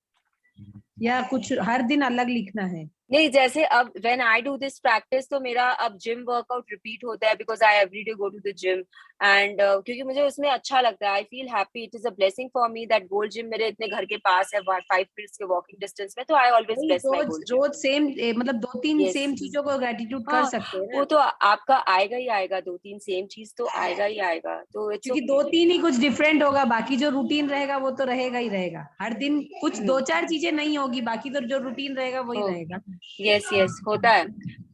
या कुछ हर दिन अलग लिखना है? नहीं, जैसे अब when I do this practice तो मेरा अब जिम वर्कआउट रिपीट होता है because I everyday go to the gym. And क्योंकि मुझे उसमें अच्छा लगता है, I feel happy. It is a blessing for me that gold gym मेरे इतने घर के पास है, 5 मिनट्स के वॉकिंग डिस्टेंस में. तो I always bless my gold gym. रोज सेम, मतलब 2-3 सेम चीजों को ग्रेटिट्यूड कर सकते हैं. वो तो आपका आएगा ही आएगा, 2-3 सेम चीज तो आएगा ही आएगा. तो क्योंकि 2-3 ही कुछ डिफरेंट होगा, बाकी जो रूटीन रहेगा वो तो रहेगा ही रहेगा. हर दिन कुछ 2-4 चीजें नहीं होगी, बाकी तो जो रूटीन रहेगा वही रहेगा. यस होता है.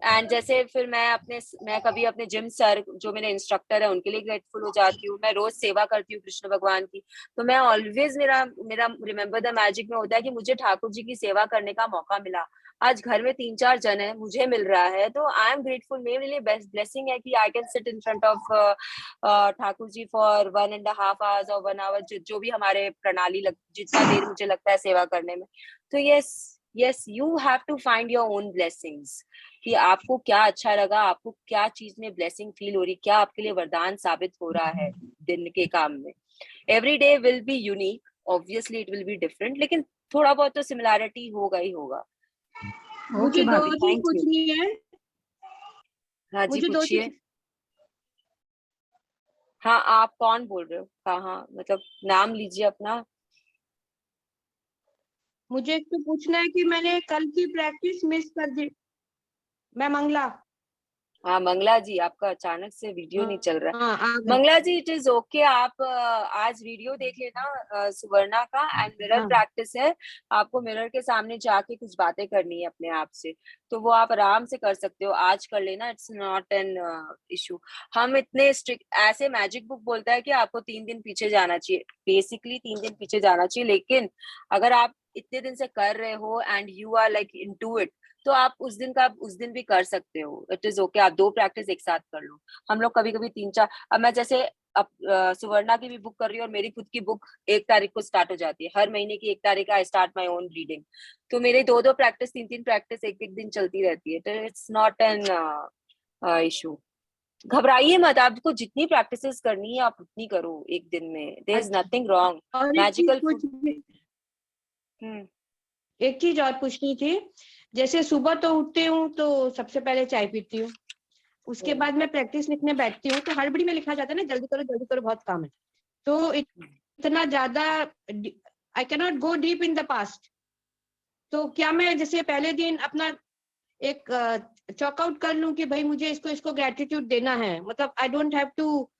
एंड जैसे फिर मैं कभी अपने जिम सर जो मेरे इंस्ट्रक्टर है उनके लिए ग्रेटफुल हो जाती हूँ. मैं रोज सेवा करती हूँ कृष्ण भगवान की. तो मैं ऑलवेज मेरा रिमेम्बर द मैजिक में होता है कि मुझे ठाकुर जी की सेवा करने का मौका मिला. आज घर में 3-4 जन है, मुझे मिल रहा है, तो आई एम ग्रेटफुल. मेरे लिए बेस्ट ब्लेसिंग है कि I can sit in front of Thakur ji for 1.5 hours और 1 hour, जो भी हमारे प्रणाली जितना देर मुझे लगता है सेवा करने में. तो yes you have to find your own blessings कि आपको क्या अच्छा लगा, आपको क्या चीज में ब्लेसिंग फील हो रही, क्या आपके लिए वरदान साबित हो रहा है दिन के काम में. Every day will be unique, obviously it will be different, लेकिन थोड़ा बहुत तो सिमिलैरिटी होगा ही होगा. मुझे 2 चीज पूछनी है. हाँ जी, पूछिए. हाँ, आप कौन बोल रहे हो, कहाँ, मतलब नाम लीजिए अपना. मुझे एक तो पूछना है कि मैंने कल की प्रैक्टिस मिस कर दी. मैं मंगला. हाँ मंगला जी, आपका अचानक से वीडियो नहीं चल रहा है। हाँ आ गए। मंगला जी इट इज ओके, आप आज वीडियो देख लेना सुवर्णा का, एंड मिरर हाँ प्रैक्टिस है। आपको मिरर के सामने जाके कुछ बातें करनी है अपने आप से, तो वो आप आराम से कर सकते हो, आज कर लेना, इट्स नॉट एन इशू। हम इतने स्ट्रिक्ट, ऐसे मैजिक बुक बोलता है कि आपको 3 दिन पीछे जाना चाहिए, बेसिकली 3 दिन पीछे जाना चाहिए, लेकिन अगर आप इतने दिन से कर रहे हो and you are like into it, तो आप उस दिन का उस दिन भी कर सकते हो, इट इज ओके। आप 2 प्रैक्टिस एक साथ कर लो। हम लोग कभी कभी 3-4, अब मैं जैसे अब सुवर्णा की भी बुक कर रही हूँ और मेरी खुद की बुक 1 तारीख को स्टार्ट हो जाती है, हर महीने की 1 तारीख I start my own reading, तो मेरे 2-2 प्रैक्टिस 3-3 प्रैक्टिस एक दिन चलती रहती है, तो इट्स नॉट एन इशू। घबराइए मत, आपको जितनी प्रैक्टिसेस करनी है आप उतनी करो एक दिन में, देयर इज अच्छा, नथिंग रॉन्ग। और मैजिकल एक चीज और पूछनी थी। जैसे सुबह तो उठती हूँ तो सबसे पहले चाय पीती हूँ, उसके बाद मैं प्रैक्टिस लिखने बैठती हूँ, तो हड़बड़ी में लिखा जाता है ना, जल्दी करो बहुत काम है, तो इतना ज्यादा I can not go deep in the past. तो क्या मैं जैसे पहले दिन अपना एक चॉकआउट कर लूं कि भाई मुझे इसको ग्रेटिट्यूड देना है, मतलब I don't have to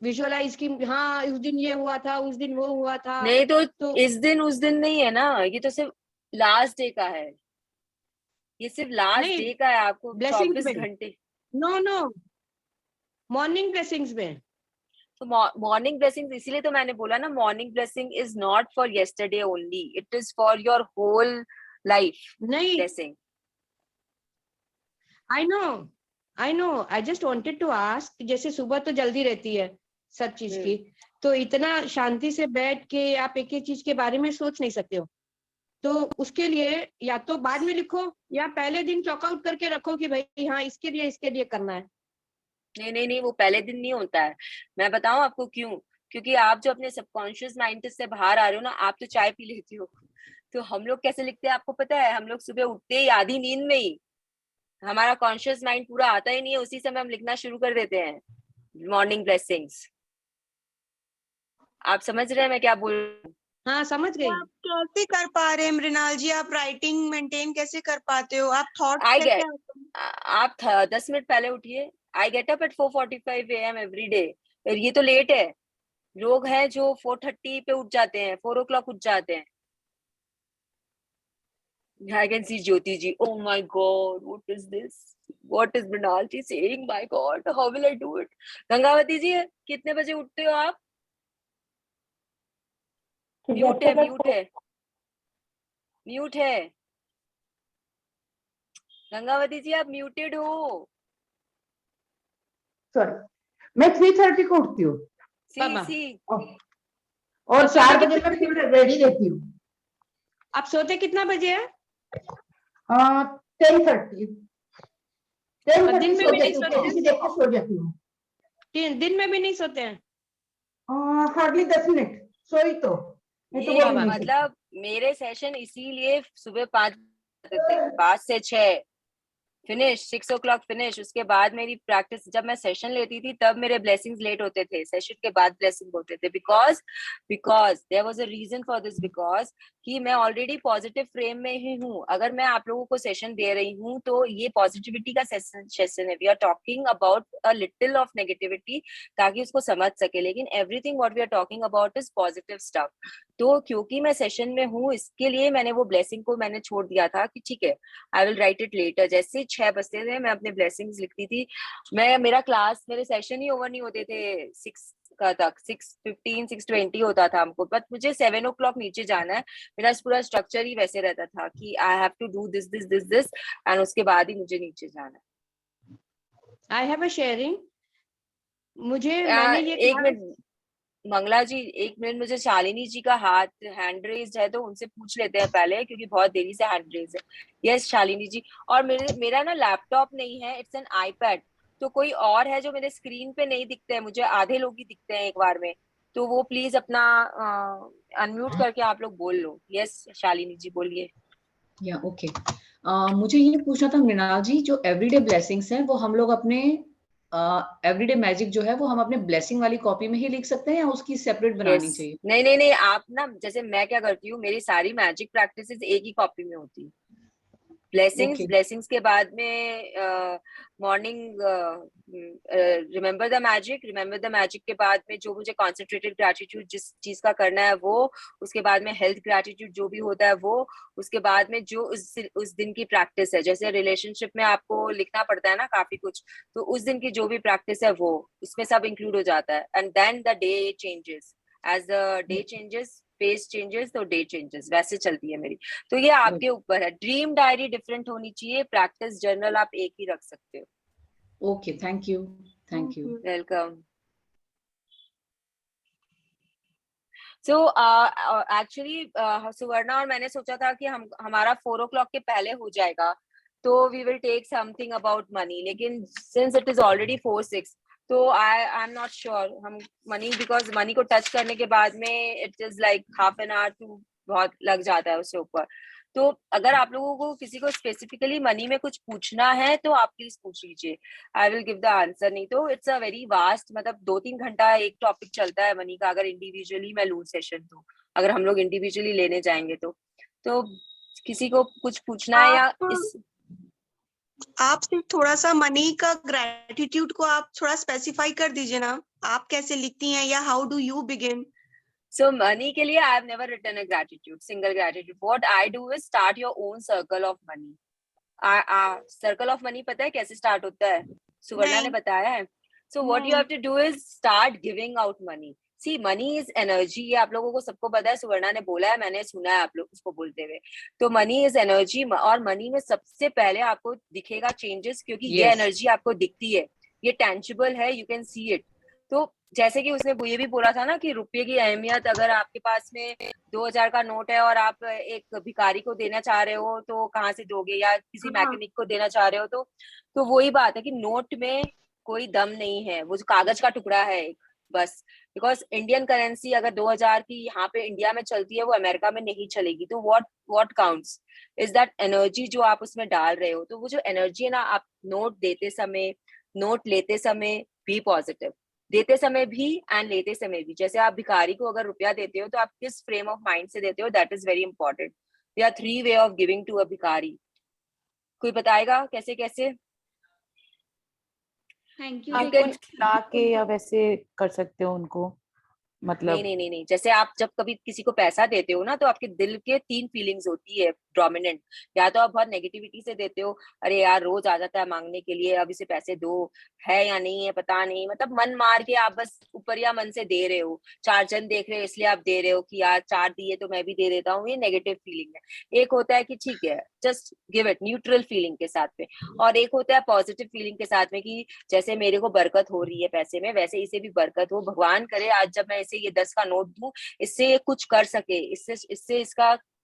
visualize कि हाँ उस दिन ये हुआ था, उस दिन वो हुआ था। नहीं, तो इस दिन उस दिन नहीं है ना, ये तो सिर्फ लास्ट डे का है, ये सिर्फ लास्ट नहीं, डे का है, आपको ब्लेसिंग्स 24 में, घंटे। नो मॉर्निंग ब्लेसिंग्स में। तो मॉर्निंग ब्लेसिंग, इसीलिए तो मैंने बोला ना, morning blessing is not for yesterday only, it is for your whole life नहीं, blessing. I know I just wanted to ask, जैसे सुबह तो जल्दी रहती है सब चीज की, तो इतना शांति से बैठ के आप एक एक चीज के बारे में सोच नहीं सकते हो, तो उसके लिए या तो बाद में लिखो या पहले दिन चॉकआउट करके रखो कि भाई हाँ इसके लिए करना है। नहीं, वो पहले दिन नहीं होता है। मैं बताऊं आपको क्यों? क्योंकि आप जो अपने सबकॉन्शियस माइंड से बाहर आ रहे हो ना, आप तो चाय पी लेती हो, तो हम लोग कैसे लिखते हैं आपको पता है? हम लोग सुबह उठते ही आधी नींद में ही, हमारा कॉन्शियस माइंड पूरा आता ही नहीं है, उसी समय हम लिखना शुरू कर देते हैं मॉर्निंग ब्लेसिंग्स। आप समझ रहे हैं मैं क्या बोल रही हूँ? हाँ समझ गई। आप कैसे कर पा रहे हैं मृणाल जी, आप राइटिंग मेंटेन कैसे कर पाते हो, आप थॉट आई कैसे गेट, आप 10 मिनट पहले उठिए, I get up at 4:45 AM every day. ये तो लेट है, लोग हैं जो 4:30 पे उठ जाते हैं, 4 o'clock उठ जाते हैं। I can see Jyoti ji. Oh my God, what is this? What is Mrinal ji saying? My God, how will I do it? Gangavati जी, कितने बजे उठते हो आप? म्यूट है। गंगावती जी आप म्यूटेड हो। सॉरी, मैं 3:30 को उठती हूँ सी और 4 बजे मैं फिर रेडी रहती हूँ। आप सोते कितना बजे है? 10:30 दिन में भी नहीं सो जाती हूँ। दिन में भी नहीं सोते हैं? हार्डली 10 मिनट सोई तो ये मतलब मेरे सेशन इसीलिए सुबह 5 से 6 फिनिश, 6 o'clock फिनिश। उसके बाद मेरी प्रैक्टिस, जब मैं सेशन लेती थी तब मेरे ब्लेसिंग्स लेट होते थे, सेशन के बाद ब्लेसिंग होते थे, because there was a reason for this, because कि मैं ऑलरेडी पॉजिटिव फ्रेम में ही हूँ। अगर मैं आप लोगों को सेशन दे रही हूँ तो ये पॉजिटिविटी का सेशन है, we are talking about a little of negativity ताकि उसको समझ सके, लेकिन everything what we are talking about is positive stuff. तो क्योंकि मैं सेशन में हूँ इसके लिए मैंने वो ब्लेसिंग को मैंने छोड़ दिया था कि ठीक है I will write it later. जैसे 6 बजते थे मैं अपने ब्लेसिंग्स लिखती थी। मेरा क्लास, मेरे सेशन ही ओवर नहीं होते थे 6 का तक, 6:15 6:20 होता था हमको, बट मुझे 7 o'clock नीचे जाना है। मेरा पूरा स्ट्रक्चर ही वैसे रहता था कि I have to do this this this this and उसके बाद ही मुझे नीचे जाना है। आई हैव अ शेयरिंग, मैंने ये एक मिनट मंगला जी, 1 मिनट, मुझे शालिनी जी का हाथ हैंड रेज है तो उनसे पूछ लेते हैं पहले, क्योंकि बहुत देरी से हैंड रेज है। यस शालिनी जी। और मेरा ना लैपटॉप नहीं है, इट्स एन आईपैड, तो कोई और है जो मेरे स्क्रीन पे नहीं दिखते हैं, मुझे आधे लोग ही दिखते हैं एक बार में, तो वो प्लीज अपना अनम्यूट करके आप लोग बोल लो। यस शालिनी जी बोलिए। या ओके, मुझे ये पूछना था मृणाल जी, जो एवरीडे ब्लेसिंग्स हैं वो हम लोग अपने एवरीडे मैजिक जो है वो हम अपने ब्लेसिंग वाली कॉपी में ही लिख सकते हैं या उसकी सेपरेट बनानी चाहिए? नहीं, आप ना, जैसे मैं क्या करती हूँ, मेरी सारी मैजिक प्रैक्टिसेस एक ही कॉपी में होती है, ब्लेसिंग्स के बाद में मॉर्निंग रिमेम्बर द मैजिक के बाद में जो मुझे कॉन्सेंट्रेटेड ग्रैटिट्यूड जिस चीज का करना है वो, उसके बाद में हेल्थ ग्रैटिट्यूड जो भी होता है वो, उसके बाद में जो उस दिन की प्रैक्टिस है, जैसे रिलेशनशिप में आपको लिखना पड़ता है ना काफी कुछ, तो उस दिन की जो भी प्रैक्टिस है वो उसमें सब इंक्लूड हो जाता है। And then the day changes, as the day changes face changes, तो डे चेंजेस, वैसे चलती है मेरी। तो ये आपके ऊपर है। ड्रीम डायरी डिफरेंट होनी चाहिए, प्रैक्टिस जर्नल आप एक ही रख सकते हो। Okay, thank you. Welcome. So actually Suvarna और मैंने सोचा था कि हमारा 4 o'clock के पहले हो जाएगा, तो we will take something about money, लेकिन सिंस इट इज ऑलरेडी 4-6, तो आई एम नॉट श्योर हम बिकॉज मनी को टच करने के बाद में it is like half an hour to बहुत लग जाता है उससे ऊपर। तो अगर आप लोगों को किसी को स्पेसिफिकली मनी में कुछ पूछना है तो आप प्लीज पूछ लीजिए, I will give the answer. नहीं तो इट्स अ वेरी वास्ट, मतलब 2-3 घंटा एक टॉपिक चलता है मनी का, अगर इंडिविजुअली मैं लूँ सेशन, तो अगर हम लोग इंडिविजुअली लेने जाएंगे तो किसी को कुछ पूछना है या आप सिर्फ थोड़ा सा मनी का ग्रेटिट्यूड को आप थोड़ा स्पेसिफाई कर दीजिए ना, आप कैसे लिखती हैं या how do you begin? So money के लिए I have never written a gratitude, single gratitude. What I do is start your own circle of money. Circle of money पता है कैसे start होता है? सुवर्णा ने बताया है. So what you have to do is start giving out money. See, money is energy. ये आप लोगों को सबको पता है, सुवर्णा ने बोला है, मैंने सुना है आप लोग उसको बोलते हुए. तो money is energy, और money में सबसे पहले आपको दिखेगा changes, क्योंकि ये energy आपको दिखती है, ये tangible है, you can see it. तो जैसे कि उसने ये भी बोला था ना कि रुपये की अहमियत, अगर आपके पास में 2000 का नोट है और आप एक भिखारी को देना चाह रहे हो तो कहाँ से दोगे, या किसी मैकेनिक को देना चाह रहे हो तो वही बात है कि नोट में कोई दम नहीं है, वो जो कागज का टुकड़ा है एक, बस। बिकॉज इंडियन करेंसी अगर 2000 की यहाँ पे इंडिया में चलती है, वो अमेरिका में नहीं चलेगी। तो what counts is that energy जो आप उसमें डाल रहे हो। तो वो जो एनर्जी है ना, आप नोट देते समय, नोट लेते समय भी पॉजिटिव, देते समय भी एंड लेते समय भी। जैसे आप भिखारी को अगर रुपया देते हो तो आप किस फ्रेम ऑफ माइंड से देते हो, that is very important. There are 3 way of giving to a भिखारी। कोई बताएगा कैसे कैसे? Thank you. आप कुछ खिला के या वैसे कर सकते हो उनको, मतलब नहीं। जैसे आप जब कभी किसी को पैसा देते हो ना, तो आपके दिल के 3 फीलिंग्स होती है डोमिनेंट। या तो आप बहुत नेगेटिविटी से देते हो, अरे यार रोज आ जाता है मांगने के लिए, अब इसे पैसे दो, है या नहीं है पता नहीं, मतलब मन मार के आप बस ऊपर या मन से दे रहे हो, 4 जन देख रहे हो इसलिए आप दे रहे हो कि यार 4 दिए तो मैं भी दे देता हूँ, ये नेगेटिव फीलिंग है। एक होता है कि ठीक है just give it, neutral feeling के साथ में, और एक होता है पॉजिटिव फीलिंग के साथ में कि जैसे मेरे को बरकत हो रही है पैसे में, वैसे इसे भी बरकत हो, भगवान करे आज जब मैं इसे ये 10 का नोट दूं, इससे ये कुछ कर सके, इससे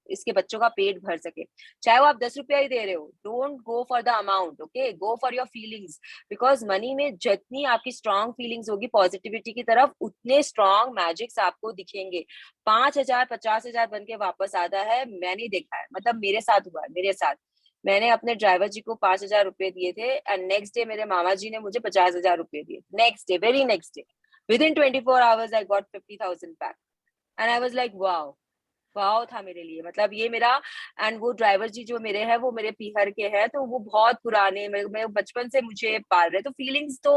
इसके बच्चों का पेट भर सके। चाहे वो आप 10 रुपया ही दे रहे हो, don't go for the amount, okay, go for your feelings. Because money में जितनी आपकी स्ट्रॉन्ग फीलिंग्स होगी पॉजिटिविटी की तरफ, उतने स्ट्रॉन्ग मैजिक्स आपको दिखेंगे। 5000 50,000 बन के वापस आता है, मैंने देखा है, मतलब मेरे साथ हुआ है। मेरे साथ, मैंने अपने ड्राइवर जी को 5000 रुपए दिए थे, एंड नेक्स्ट डे मेरे मामा जी ने मुझे 50,000 रुपए दिए। Next day, very next day, within 24 hours I got 50,000 back, and I was like wow था मेरे लिए, मतलब ये मेरा। एंड वो ड्राइवर जी जो मेरे हैं, वो मेरे पीहर के हैं, तो वो बहुत पुराने, मैं बचपन से मुझे पाल रहे, तो फीलिंग्स तो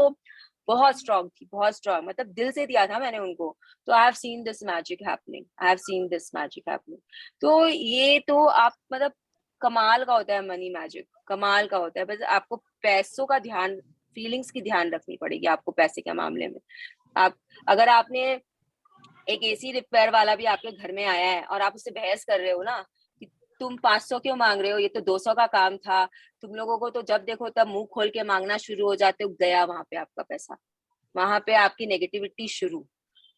बहुत स्ट्रांग थी, बहुत स्ट्रांग, मतलब दिल से दिया था मैंने उनको। तो I have seen this magic happening, तो ये तो आप मतलब कमाल का होता है मनी मैजिक, कमाल का होता है। बस आपको पैसों का ध्यान, फीलिंग्स की ध्यान रखनी पड़ेगी आपको पैसे के मामले में। आप अगर आपने एक एसी रिपेयर वाला भी आपके घर में आया है और आप उससे बहस कर रहे हो ना कि तुम 500 क्यों मांग रहे हो, ये तो 200 का काम था, तुम लोगों को तो जब देखो तब मुंह खोल के मांगना शुरू हो जाते हो, गया वहां पे आपका पैसा, वहां पे आपकी नेगेटिविटी शुरू।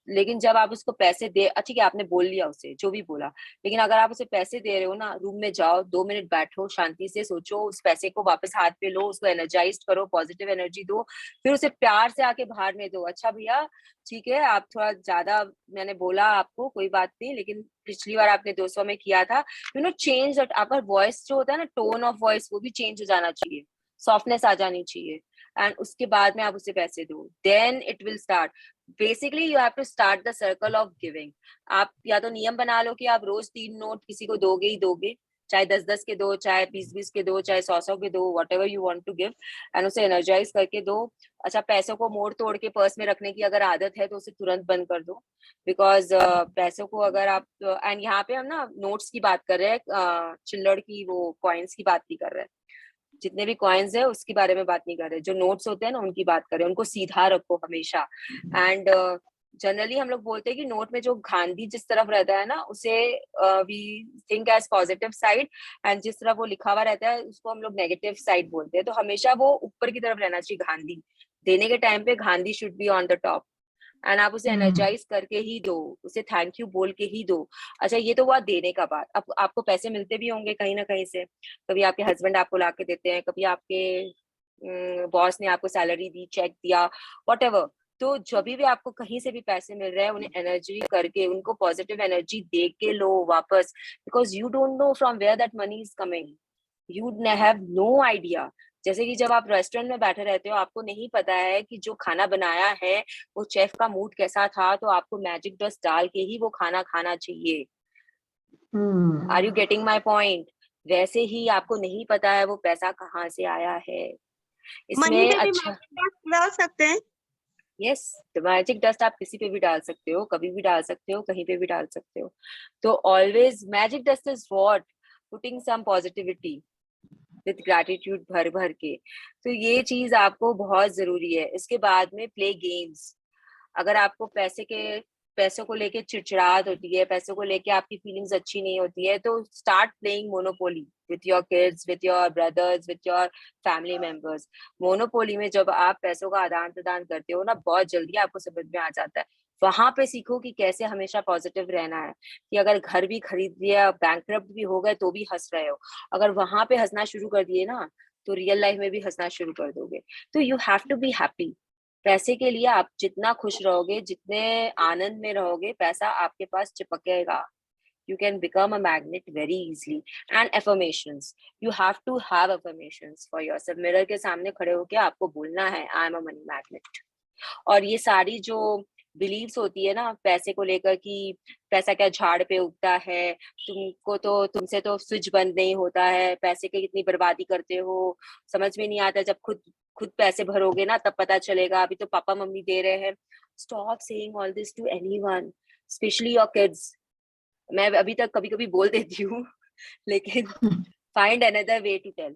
लेकिन जब आप उसको पैसे दे, ठीक है आपने बोल लिया उसे जो भी बोला, लेकिन अगर आप उसे पैसे दे रहे हो ना, रूम में जाओ, 2 मिनट बैठो, शांति से सोचो, उस पैसे को वापस हाथ पे लो, उसको एनर्जाइज करो, पॉजिटिव एनर्जी दो, फिर उसे प्यार से आके बाहर में दो। अच्छा भैया ठीक है, आप थोड़ा ज्यादा मैंने बोला आपको, कोई बात नहीं, लेकिन पिछली बार आपने 200 में किया था, चेंज आपका वॉइस जो होता है ना, टोन ऑफ वॉइस, वो भी चेंज हो जाना चाहिए, सॉफ्टनेस आ जानी चाहिए, एंड उसके बाद में आप उसे पैसे दो, then it will start. Basically you have to start the circle of giving. आप या तो नियम बना लो कि आप रोज 3 नोट किसी को दोगे ही दोगे, चाहे 10-10 के दो, चाहे 20-20 के दो, चाहे 100-100 के दो, whatever you want to give, and उसे एनर्जाइज करके दो। अच्छा, पैसों को मोड़ तोड़ के पर्स में रखने की अगर आदत है तो उसे तुरंत बंद कर दो, बिकॉज पैसों को अगर आप, एंड यहाँ पे हम ना नोट्स की बात कर रहे हैं, चिल्लड़ की, वो कॉइन्स की बात नहीं कर रहे हैं, जितने भी कॉइन्स है उसके बारे में बात नहीं कर रहे, जो नोट्स होते हैं ना उनकी बात कर रहे हैं, उनको सीधा रखो हमेशा। एंड जनरली हम लोग बोलते हैं कि नोट में जो गांधी जिस तरफ रहता है ना उसे we think as positive side, and जिस तरफ वो लिखा हुआ रहता है उसको हम लोग नेगेटिव साइड बोलते हैं। तो हमेशा वो ऊपर की तरफ रहना चाहिए, गांधी देने के टाइम पे Gandhi should be on the top, and आप उसे एनर्जाइज करके ही दो, उसे थैंक यू बोल के ही दो। अच्छा, ये तो हुआ देने का बात। अब आपको पैसे मिलते भी होंगे कहीं ना कहीं से, कभी आपके हस्बैंड आपको ला के देते हैं, कभी आपके बॉस ने आपको सैलरी दी, चेक दिया, व्हाटएवर। तो जब भी आपको कहीं से भी पैसे मिल रहे हैं, उन्हें एनर्जी करके, उनको पॉजिटिव एनर्जी दे के लो वापस, because you don't know from where that money is coming, you have no idea. जैसे कि जब आप रेस्टोरेंट में बैठे रहते हो, आपको नहीं पता है कि जो खाना बनाया है वो शेफ का मूड कैसा था, तो आपको मैजिक डस्ट डाल के ही वो खाना खाना चाहिए। Are you getting my point? वैसे ही आपको नहीं पता है वो पैसा कहाँ से आया है। मनी इसमें पे भी अच्छा, मैजिक डस्ट डाल सकते हैं। यस, मैजिक डस्ट आप किसी पे भी डाल सकते हो, कभी भी डाल सकते हो, कहीं पे भी डाल सकते हो। तो always magic dust is what, putting some positivity with gratitude भर भर के। तो ये चीज आपको बहुत जरूरी है। इसके बाद में प्ले गेम्स। अगर आपको पैसों को लेके चिड़चिड़ाहट होती है, पैसों को लेके आपकी फीलिंग्स अच्छी नहीं होती है, तो start playing monopoly with your kids, with your brothers, with your family members. Monopoly में जब आप पैसों का आदान प्रदान करते हो ना, बहुत जल्दी आपको समझ में आ जाता है। वहां पे सीखो कि कैसे हमेशा पॉजिटिव रहना है, कि अगर घर भी खरीद लिया, बैंकक्रप्ट भी हो गए, तो भी हंस रहे हो। अगर वहां पे हंसना शुरू कर दिए ना, तो रियल लाइफ में भी हंसना शुरू कर दोगे। तो you have to be happy. पैसे के लिए आप जितना खुश रहोगे, जितने आनंद में रहोगे, पैसा आपके पास चिपकेगा। You can become a magnet very easily. And affirmations, you have to have affirmations for yourself. Mirror के सामने खड़े होके आपको बोलना है I am a money magnet। और ये सारी जो बिलीव्स होती है ना पैसे को लेकर, कि पैसा क्या झाड़ पे उगता है, तुमसे तो स्विच बंद नहीं होता है, पैसे की कितनी बर्बादी करते हो, समझ में नहीं आता, जब खुद पैसे भरोगे ना तब पता चलेगा, अभी तो पापा मम्मी दे रहे हैं। Stop saying all this to anyone, specially your kids. मैं अभी तक कभी कभी बोल देती हूँ लेकिन find another way to tell.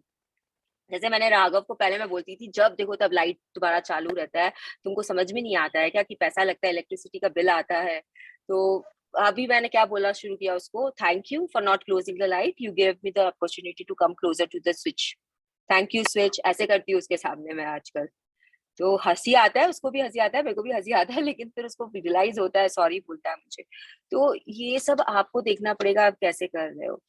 जैसे मैंने राघव को पहले मैं बोलती थी, जब देखो तब लाइट दोबारा चालू रहता है, तुमको समझ में नहीं आता है क्या कि पैसा लगता है, इलेक्ट्रिसिटी का बिल आता है। तो अभी मैंने क्या बोला शुरू किया उसको, thank you for not closing the light, you give me the opportunity to come closer to the switch, thank you switch. ऐसे करती हूँ उसके सामने मैं आजकल। तो हंसी आता है, उसको भी हंसी आता है, मेरे को भी हंसी आता है, लेकिन फिर उसको रियलाइज होता है, सॉरी बोलता है मुझे। तो ये सब आपको देखना पड़ेगा आप कैसे कर रहे हो।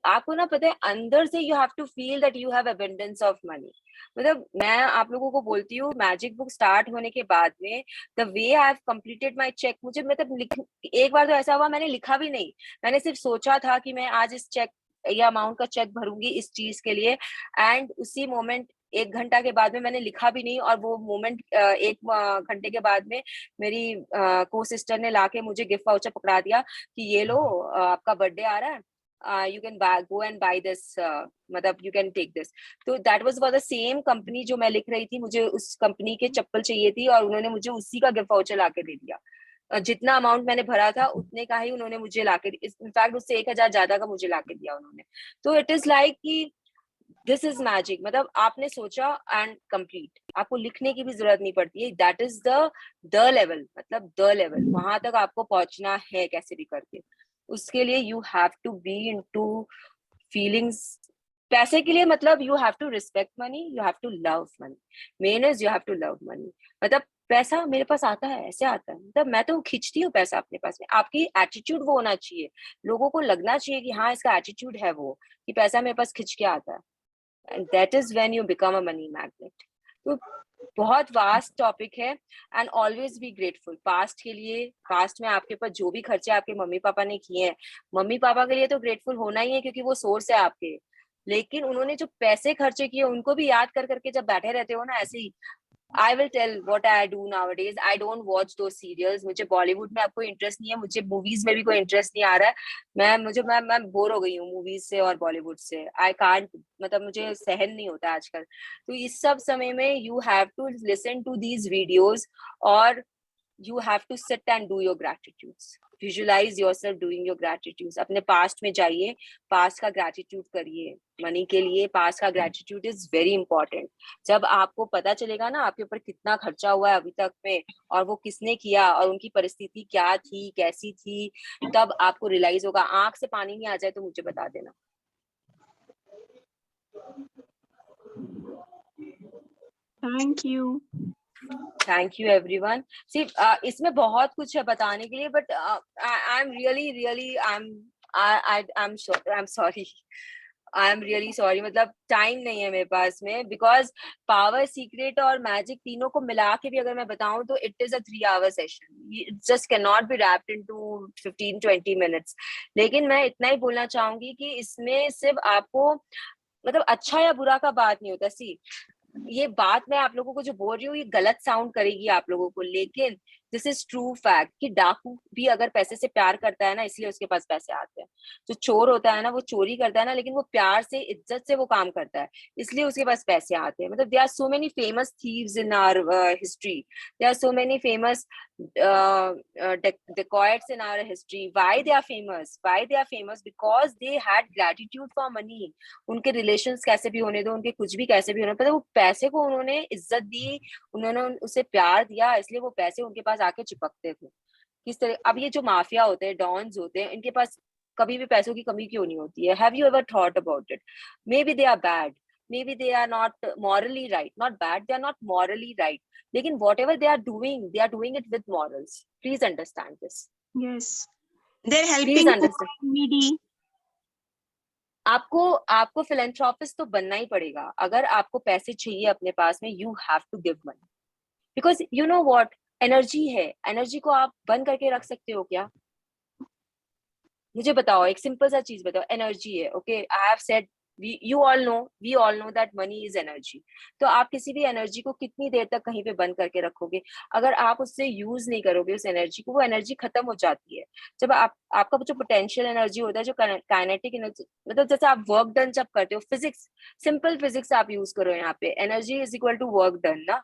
आपको ना पता है, अंदर से you have to feel that you have abundance of money. मतलब मैं आप लोगों को बोलती हूँ, मैजिक बुक स्टार्ट होने के बाद में the way I have completed my check, मुझे मतलब एक बार तो ऐसा हुआ मैंने लिखा भी नहीं, मैंने सिर्फ सोचा था कि मैं आज इस चेक या अमाउंट का चेक भरूंगी इस चीज के लिए, एंड उसी मोमेंट 1 घंटा के बाद में मैंने लिखा भी नहीं, और वो मोमेंट 1 घंटे के बाद में मेरी को सिस्टर ने लाके मुझे गिफ्ट वाउचर पकड़ा दिया कि ये लो, आपका बर्थडे आ रहा है, you can go and buy this, मतलब you can take this। तो that was for the same company जो मैं लिख रही थी, मुझे उस कंपनी के चप्पल चाहिए थी, और उन्होंने मुझे उसी का गिफ्ट वाउचर लाके दे दिया। जितना अमाउंट मैंने भरा था उतने का ही उन्होंने मुझे लाके, इनफैक्ट उससे 1000 ज्यादा का मुझे लाके दिया उन्होंने। तो इट इज लाइक कि दिस इज मैजिक, मतलब आपने सोचा एंड कंप्लीट, आपको लिखने की भी जरूरत नहीं पड़ती है। दैट इज द लेवल, मतलब द लेवल, वहां तक आपको पहुंचना है कैसे भी करके। उसके लिए you have to be into feelings. पैसे के लिए मतलब you have to respect money, you have to love money. Main is you have to love money. मतलब पैसा मेरे पास आता है, ऐसे आता है, मतलब मैं तो खींचती हूँ पैसा अपने पास में। आपकी एटीट्यूड वो होना चाहिए, लोगों को लगना चाहिए कि हाँ इसका एटीट्यूड है वो, कि पैसा मेरे पास खिंच के आता है, and that is when you become a money magnet. तो बहुत वास्ट टॉपिक है, and always be grateful. Past के लिए, पास्ट में आपके पास जो भी खर्चे आपके मम्मी पापा ने किए हैं, मम्मी पापा के लिए तो ग्रेटफुल होना ही है, क्योंकि वो सोर्स है आपके। लेकिन उन्होंने जो पैसे खर्चे किए उनको भी याद कर करके जब बैठे रहते हो ना ऐसे ही, I will tell what I do nowadays. I don't watch those serials. मुझे बॉलीवुड में अब कोई इंटरेस्ट नहीं है, मुझे मूवीज में भी कोई इंटरेस्ट नहीं आ रहा है. मैं बोर हो गई हूँ मूवीज से और बॉलीवुड से. आई कांट, मतलब मुझे सहन नहीं होता आजकल. तो इस सब समय में you have to listen to these videos, और you have to sit and do your gratitudes. Visualize yourself doing your gratitudes. अपने पास्ट में जाइए, पास्ट का ग्रेटिट्यूड करिए. मनी के लिए पास्ट का ग्रेटिट्यूड इज वेरी इंपॉर्टेंट. जब आपको पता चलेगा ना आपके ऊपर कितना खर्चा हुआ है अभी तक में, और वो किसने किया और उनकी परिस्थिति क्या थी, कैसी थी, तब आपको रियलाइज होगा. आंख से पानी नहीं आ जाए तो मुझे बता देना. Thank you everyone. See, इसमें बहुत कुछ है बताने के लिए, but I'm really sorry. मतलब टाइम नहीं है मेरे पास में, because पावर, सीक्रेट और मैजिक तीनों को मिला के भी अगर मैं बताऊं तो it is a 3-hour session. It just cannot be wrapped into 15-20 minutes. लेकिन मैं इतना ही बोलना चाहूंगी कि इसमें सिर्फ आपको, मतलब अच्छा या बुरा का बात नहीं होता. सी, ये बात मैं आप लोगों को जो बोल रही हूँ ये गलत साउंड करेगी आप लोगों को, लेकिन दिस इज ट्रू फैक्ट कि डाकू भी अगर पैसे से प्यार करता है ना, इसलिए उसके पास पैसे आते हैं. जो चोर होता है ना, वो चोरी करता है ना, लेकिन वो प्यार से, इज्जत से वो काम करता है, इसलिए उसके पास पैसे आते हैं. मतलब there are so many famous thieves in our history. There are so many famous dacoits in our history. Why they are famous? Because they had gratitude for money. उनके रिलेशंस कैसे भी होने दो, उनके कुछ भी कैसे भी होने, पता वो पैसे को उन्होंने इज्जत दी, उन्होंने उसे प्यार दिया, इसलिए वो पैसे उनके पास आके चिपकते थे. किस तरह, अब ये जो माफिया होते हैं, डॉन्स होते हैं, इनके पास कभी भी पैसों की कमी क्यों नहीं होती है? Have you ever thought about it? Maybe they are bad, maybe they are not morally right. Not bad, they are not morally right, lekin whatever they are doing it with morals. Please understand this. Yes, they're helping needy. आपको philanthropist तो बनना ही पड़ेगा. अगर आपको पैसे चाहिए अपने पास में, you have to give money, because you know what, energy है. एनर्जी को आप बंद करके रख सकते हो क्या? मुझे बताओ, एक सिंपल सा चीज बताओ. एनर्जी है, okay, I have said, we all know that money is energy. तो आप किसी भी एनर्जी को कितनी देर तक कहीं पे बंद करके रखोगे? अगर आप उससे यूज नहीं करोगे उस एनर्जी को, वो एनर्जी खत्म हो जाती है. जब आपका जो पोटेंशियल एनर्जी होता है, जो काइनेटिक एनर्जी, मतलब जैसे आप वर्क डन जब करते हो, फिजिक्स, सिंपल फिजिक्स आप यूज करो यहाँ पे, energy is equal to work done ना.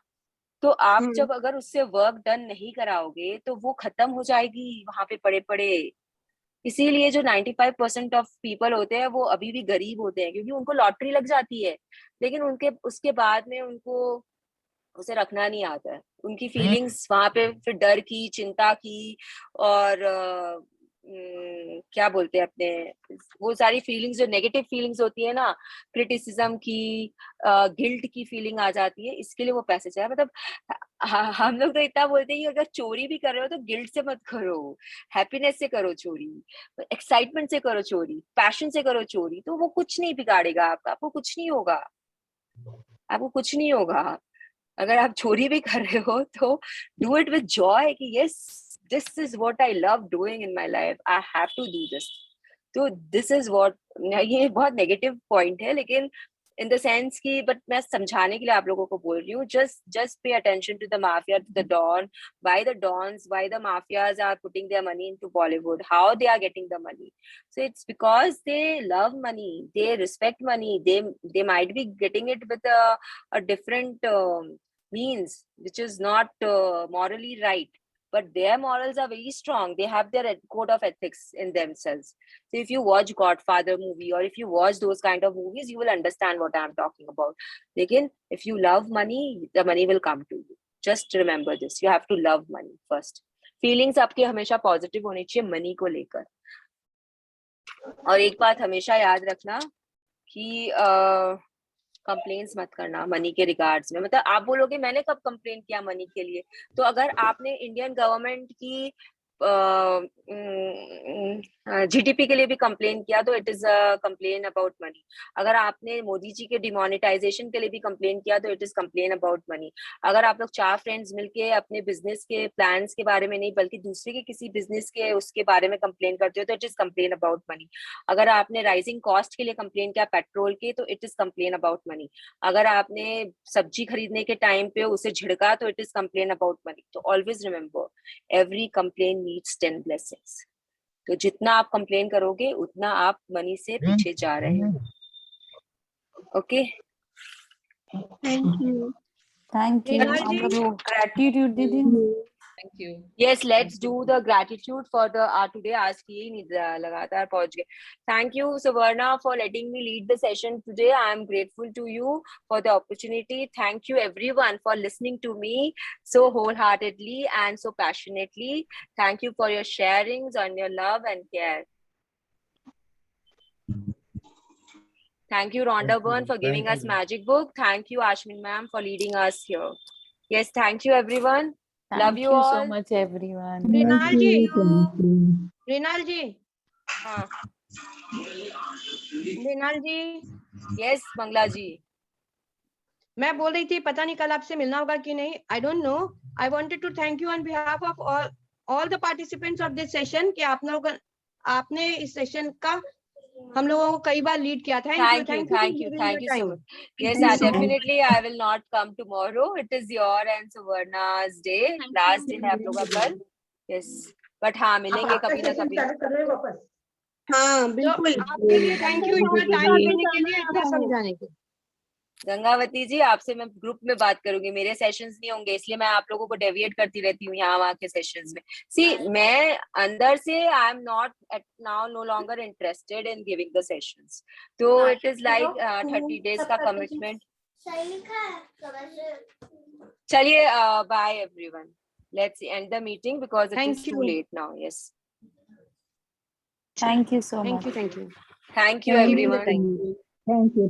तो आप जब अगर उससे वर्क डन नहीं कराओगे तो वो खत्म हो जाएगी वहां पे पड़े पड़े. इसीलिए जो 95% ऑफ पीपल होते हैं वो अभी भी गरीब होते हैं, क्योंकि उनको लॉटरी लग जाती है, लेकिन उसके बाद में उनको उसे रखना नहीं आता है. उनकी फीलिंग्स वहां पे फिर डर की, चिंता की, और क्या बोलते हैं अपने, वो सारी फीलिंग्स जो नेगेटिव फीलिंग्स होती है ना, क्रिटिसिज्म की, गिल्ट की फीलिंग आ जाती है. इसके लिए वो पैसे चाहिए. मतलब हम लोग तो इतना बोलते हैं कि अगर चोरी भी कर रहे हो तो गिल्ट से मत करो, हैप्पीनेस से करो चोरी, एक्साइटमेंट से करो चोरी, पैशन से करो चोरी. तो वो कुछ नहीं बिगाड़ेगा आपका, आपको कुछ नहीं होगा. अगर आप चोरी भी कर रहे हो तो डू इट विद जॉय कि yes, this is what I love doing in my life. I have to do this. So this is what, ये बहुत नेगेटिव पॉइंट है, लेकिन in the sense कि, but मैं समझाने के लिए आप लोगों को बोल रही हूँ. just pay attention to the mafia, to the don. Why the dons, why the mafias are putting their money into Bollywood, how they are getting the money. So it's because they love money, they respect money. They might be getting it with a different means, which is not morally right. But their morals are very strong. They have their code of ethics in themselves. So if you watch Godfather movie, or if you watch those kind of movies, you will understand what I'm talking about. Again, if you love money, the money will come to you. Just remember this. You have to love money first. Feelings आपके हमेशा positive होनी चाहिए money को लेकर. और एक बात हमेशा याद रखना कि कंप्लेन्स मत करना मनी के रिगार्ड्स में. मतलब आप बोलोगे मैंने कब कंप्लेन किया मनी के लिए? तो अगर आपने इंडियन गवर्नमेंट की जीडीपी के लिए भी कंप्लेन किया तो it is a complain about money. अगर आपने मोदी जी के डिमोनेटाइजेशन के लिए भी कंप्लेन किया तो it is complain about money. अगर आप लोग 4 फ्रेंड्स मिलके अपने बिजनेस के प्लान्स के बारे में नहीं बल्कि दूसरे के किसी बिजनेस के उसके बारे में कंप्लेन करते हो तो it is complain about money. अगर आपने राइजिंग कॉस्ट के लिए कंप्लेन किया पेट्रोल के तो it is complain about money. अगर आपने सब्जी खरीदने के टाइम पे उसे झिड़का तो it is complain about money. तो always remember every complain needs 10 blessings. तो जितना आप कंप्लेन करोगे उतना आप मनी से पीछे जा रहे हो। Okay Thank you. Thank you. Renal ji? हम लोग ग्रेटिट्यूड दीदी। Thank you. Yes, let's do the gratitude for the today आज की ही नहीं लगातार पहुंच गए। Thank you Suvarna for letting me lead the session today. I am grateful to you for the opportunity. Thank you everyone for listening to me so wholeheartedly and so passionately. Thank you for your sharings and your love and care. Thank you Rhonda Byrne for giving us magic book. Thank you Ashmin ma'am for leading us here. Yes, thank you everyone. Love Thank you you so all. much everyone. Renal ji? Renal ji? हाँ Renal ji? yes Mangla जी। मैं बोल रही थी पता नहीं कल आपसे मिलना होगा कि नहीं, I don't know. I wanted to thank you on behalf of all the participants of this session कि आपने इस सेशन का हम लोगों को कई बार लीड किया। Thank you so much. Yes, definitely I will not come tomorrow. It is your and Suvarna's day. Last day है आप लोगों का कल। Yes, but हाँ मिलेंगे कभी ना कभी। चालू कर रहे हैं वापस। हाँ बिल्कुल। आपके लिए थैंक यू इतना टाइम देने के लिए, इतना समझाने के लिए। गंगावती जी आपसे मैं ग्रुप में बात करूंगी। मेरे सेशंस नहीं होंगे इसलिए मैं आप लोगों को डेविएट करती रहती हूँ यहाँ वहाँ के सेशंस में। सी मैं अंदर से I am not now no longer interested in giving the sessions. तो इट इज लाइक 30 डेज का कमिटमेंट। चलिए bye everyone. Let's end the meeting because it is too late now. Yes Thank you so much. Thank you. Thank you everyone. Thank you.